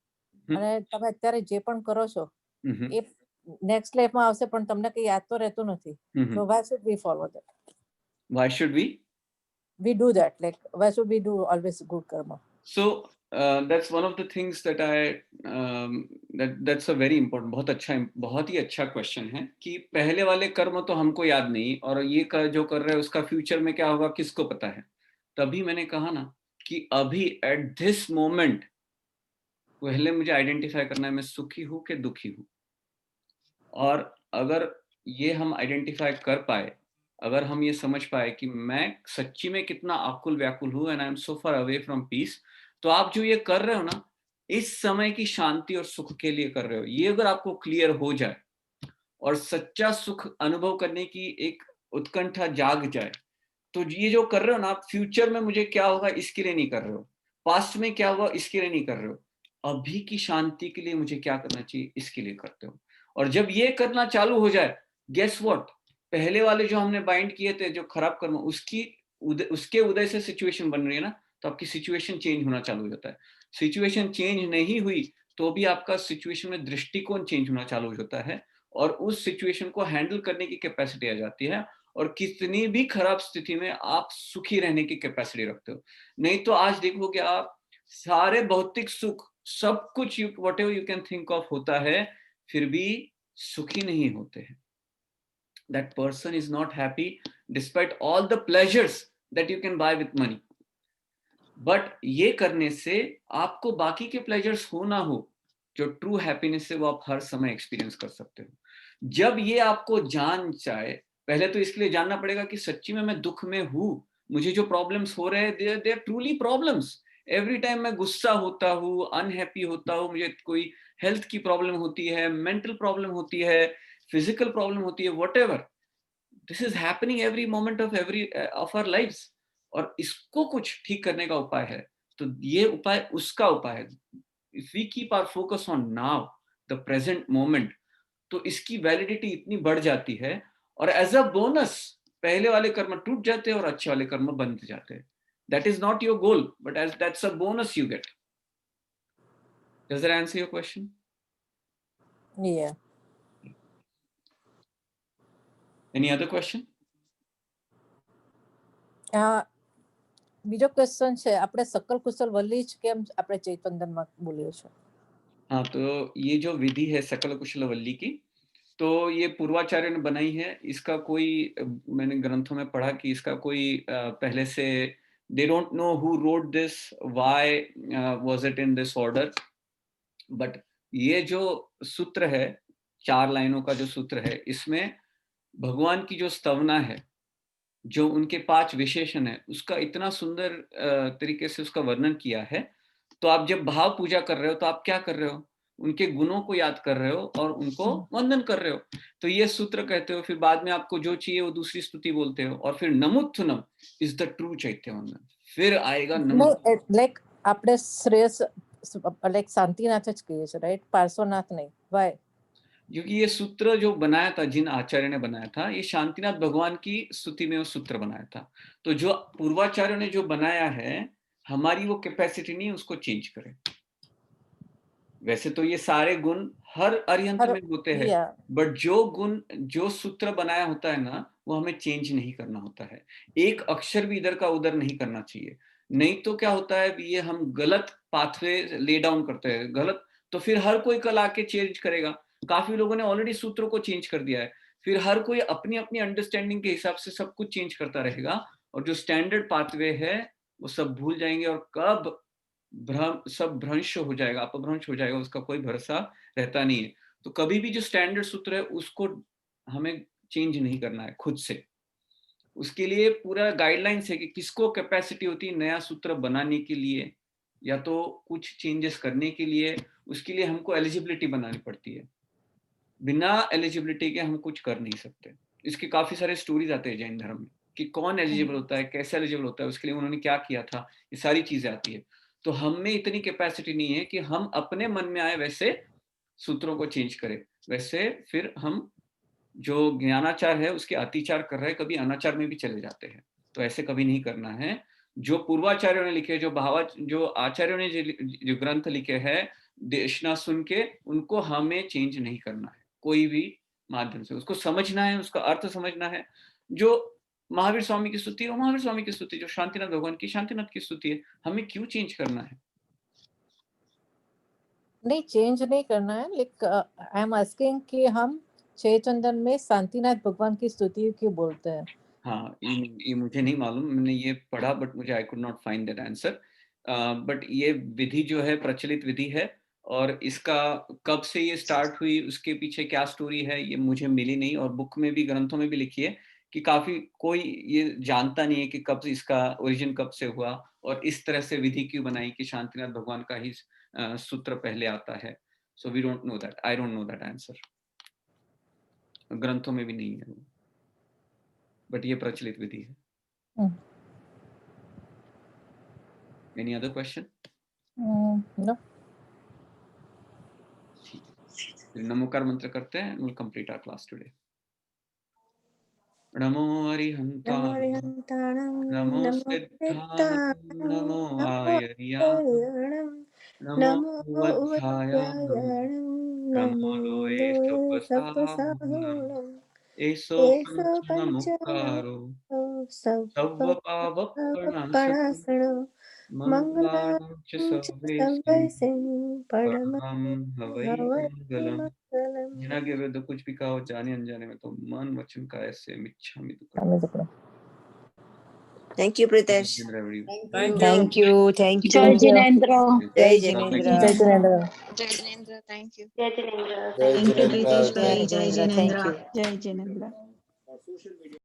અને તમે અત્યારે જે પણ કરો છો એ નેક્સ્ટ લાઈફમાં આવશે, પણ તમને કઈ યાદ તો રહેતું નથી. So why should we follow that? Why should we do that? Like, why should we do always good karma? So that's one of the things that that's a very important, बहुत ही अच्छा क्वेश्चन है कि पहले वाले कर्म तो हमको याद नहीं, और ये जो कर रहे हैं उसका फ्यूचर में क्या होगा किसको पता है. तभी मैंने कहा ना कि अभी एट दिस मोमेंट पहले मुझे आइडेंटिफाई करना है मैं सुखी हूँ कि दुखी हूँ. और अगर ये हम आइडेंटिफाई कर पाए, अगर हम ये समझ पाए कि मैं सच्ची में कितना आकुल व्याकुल हूँ and I am so far away from peace, तो आप जो ये कर रहे हो ना, इस समय की शांति और सुख के लिए कर रहे हो. ये अगर आपको क्लियर हो जाए और सच्चा सुख अनुभव करने की एक उत्कंठा जाग जाए, तो ये जो कर रहे हो ना आप, फ्यूचर में मुझे क्या होगा इसके लिए नहीं कर रहे हो, पास्ट में क्या हुआ इसके लिए नहीं कर रहे हो, अभी की शांति के लिए मुझे क्या करना चाहिए इसके लिए करते हो। और जब ये करना चालू हो जाए, गेस व्हाट, पहले वाले जो हमने बाइंड किए थे जो खराब कर्म, उसके उदय से सिचुएशन बन रही है ना, तो आपकी सिचुएशन चेंज होना चालू हो जाता है। सिचुएशन चेंज नहीं हुई तो भी आपका सिचुएशन में दृष्टिकोण चेंज होना चालू हो जाता है, और उस सिचुएशन को हैंडल करने की कैपेसिटी आ जाती है, और कितनी भी खराब स्थिति में आप सुखी रहने की कैपेसिटी रखते हो। नहीं तो आज देखोगे आप, सारे भौतिक सुख सब कुछ what ever you can think of होता है, फिर भी सुखी नहीं होते हैं। That person is not happy despite all the pleasures that you can buy with money. But ये करने से आपको बाकी के प्लेजर्स हो ना हो, जो ट्रू हैप्पीनेस है वो आप हर समय एक्सपीरियंस कर सकते हो। जब ये आपको जान जाए, पहले तो इसके लिए जानना पड़ेगा कि सच्ची में मैं दुख में हूँ, मुझे जो प्रॉब्लम्स हो रहे हैं they are truly problems. Every time मैं गुस्सा होता हूँ, अनहैप्पी होता हूँ, मुझे कोई हेल्थ की प्रॉब्लम होती है, मेंटल प्रॉब्लम होती है, फिजिकल प्रॉब्लम होती है, whatever, this is happening every moment of our lives, और इसको कुछ ठीक करने का उपाय है। तो ये उपाय उसका उपाय है। If we keep our focus on now, the present moment, तो इसकी वैलिडिटी इतनी बढ़ जाती है, और एज अ बोनस पहले वाले कर्म टूट जाते हैं और अच्छे वाले कर्म बन जाते हैं। That is not your goal, but as that's a bonus you get. Does that answer your question? Yeah. Any other question? બીજો ક્વેશ્ચન છે, આપણે સકલ કુશલ વલ્લી જ કેમ આપણે ચૈતન્યમાં બોલીએ છો? हाँ, तो ये जो विधि है सकल कुशल वल्ली की, तो ये पूर्वाचार्य ने बनाई है। इसका कोई मैंने ग्रंथों में पढ़ा कि इसका कोई पहले से they don't know who wrote this, why was it in this order, but ये जो सूत्र है, 4 लाइनों का जो सूत्र है, इसमें भगवान की जो स्तवना है, जो उनके 5 विशेषण है, उसका इतना सुंदर तरीके से उसका वर्णन किया है। तो आप जब भाव पूजा कर रहे हो तो आप क्या कर रहे हो, उनके गुणों को याद कर रहे हो और उनको वंदन कर रहे हो। तो ये सूत्र कहते हो, फिर बाद में आपको जो चाहिए वो दूसरी स्तुति बोलते हो, और फिर नमुत्थुनम इज द ट्रू चैत्य वंदन, फिर आएगा नमुत्थुनम। लाइक આપણે શ્રેયસ લાઈક શાંતિનાથ જ કહીએ છીએ, राइट? पार्श्वनाथ नहीं, व्हाई? क्योंकि ये सूत्र जो बनाया था, जिन आचार्य ने बनाया था, ये शांतिनाथ भगवान की स्तुति में वो सूत्र बनाया था। तो जो पूर्वाचार्यों ने जो बनाया है, हमारी वो कैपेसिटी नहीं उसको चेंज करें। वैसे तो ये सारे गुण हर अरिहंत में होते हैं, बट जो गुण जो सूत्र बनाया होता है ना, वो हमें चेंज नहीं करना होता है। एक अक्षर भी इधर का उधर नहीं करना चाहिए, नहीं तो क्या होता है, ये हम गलत पाथवे ले डाउन करते हैं, गलत। तो फिर हर कोई कल आके चेंज करेगा। काफी लोगों ने ऑलरेडी सूत्रों को चेंज कर दिया है, फिर हर कोई अपनी अपनी अंडरस्टैंडिंग के हिसाब से सब कुछ चेंज करता रहेगा, और जो स्टैंडर्ड पाथवे है वो सब भूल जाएंगे, और कब सब भ्रंश हो जाएगा, अपभ्रंश हो जाएगा, उसका कोई भरोसा रहता नहीं है। तो कभी भी जो स्टैंडर्ड सूत्र है उसको हमें चेंज नहीं करना है खुद से। उसके लिए पूरा गाइडलाइंस है कि किसको कैपेसिटी होती है नया सूत्र बनाने के लिए या तो कुछ चेंजेस करने के लिए। उसके लिए हमको एलिजिबिलिटी बनानी पड़ती है, बिना एलिजिबिलिटी के हम कुछ कर नहीं सकते। इसके काफी सारे स्टोरीज आते हैं जैन धर्म में कि कौन एलिजिबल होता है, कैसे एलिजिबल होता है, उसके लिए उन्होंने क्या किया था, ये सारी चीजें आती है। तो हम में इतनी कैपेसिटी नहीं है कि हम अपने मन में आए वैसे सूत्रों को चेंज करें। वैसे फिर हम जो ज्ञानाचार है उसके अतिचार कर रहे हैं, कभी अनाचार में भी चले जाते हैं। तो ऐसे कभी नहीं करना है। जो पूर्वाचार्यों ने लिखे, जो आचार्यों ने जो ग्रंथ लिखे हैं, देशना सुन के उनको हमें चेंज नहीं करना है कोई भी माध्यम से। उसको समझना है, उसका अर्थ समझना है। जो महावीर स्वामी की स्तुति है वो महावीर स्वामी की स्तुति, जो शांतिनाथ भगवान की शांतिनाथ की स्तुति है। हमें क्यों चेंज करना है? नहीं, चेंज नहीं करना है। लाइक आई एम आस्किंग कि हम चैतन्य में शांतिनाथ भगवान की स्तुति क्यों बोलते हैं? हाँ, ये मुझे नहीं मालूम, मैंने ये पढ़ा बट मुझे I could not find that answer. But ये विधि जो है प्रचलित विधि है, और इसका कब से ये स्टार्ट हुई, उसके पीछे क्या स्टोरी है, ये मुझे मिली नहीं। और बुक में भी, ग्रंथों में भी लिखी है कि काफी कोई ये जानता नहीं है कि कब इसका ओरिजिन कब से हुआ और इस तरह से विधि क्यों बनाई कि शांतिनाथ भगवान का ही सूत्र पहले आता है। So we don't know that, I don't know that answer, ग्रंथों में भी नहीं है, बट ये प्रचलित विधि है। Any other question? No. फिर नमोकार मंत्र करते हैं. We'll complete our class today. नमो अरिहंताणं, नमो सिद्धाणं, नमो आयर्याणं, नमो वज्रायाणं, नमो लोये सप्तसाहूणम्, एषो पंचममुक्तारो सर्वपावप्रणाशनो मंगलानां च सर्वेषां परमं हवै मंगलम्. जिना के विरुद्ध कुछ भी कहा हो जाने अनजाने में तो मन वचन काया से मिच्छामि दुक्कड़म. Thank you, Pritesh. Thank you. Thank you. जय जिनेंद्र। जय जिनेंद्र. जय Jinendra. Jai Jinendra, thank you. जय जिनेंद्र. जय थैंक यू जिनेंद्र. प्रीतेश भाई, जय Thank जिनेंद्र. you. जय जिनेंद्र.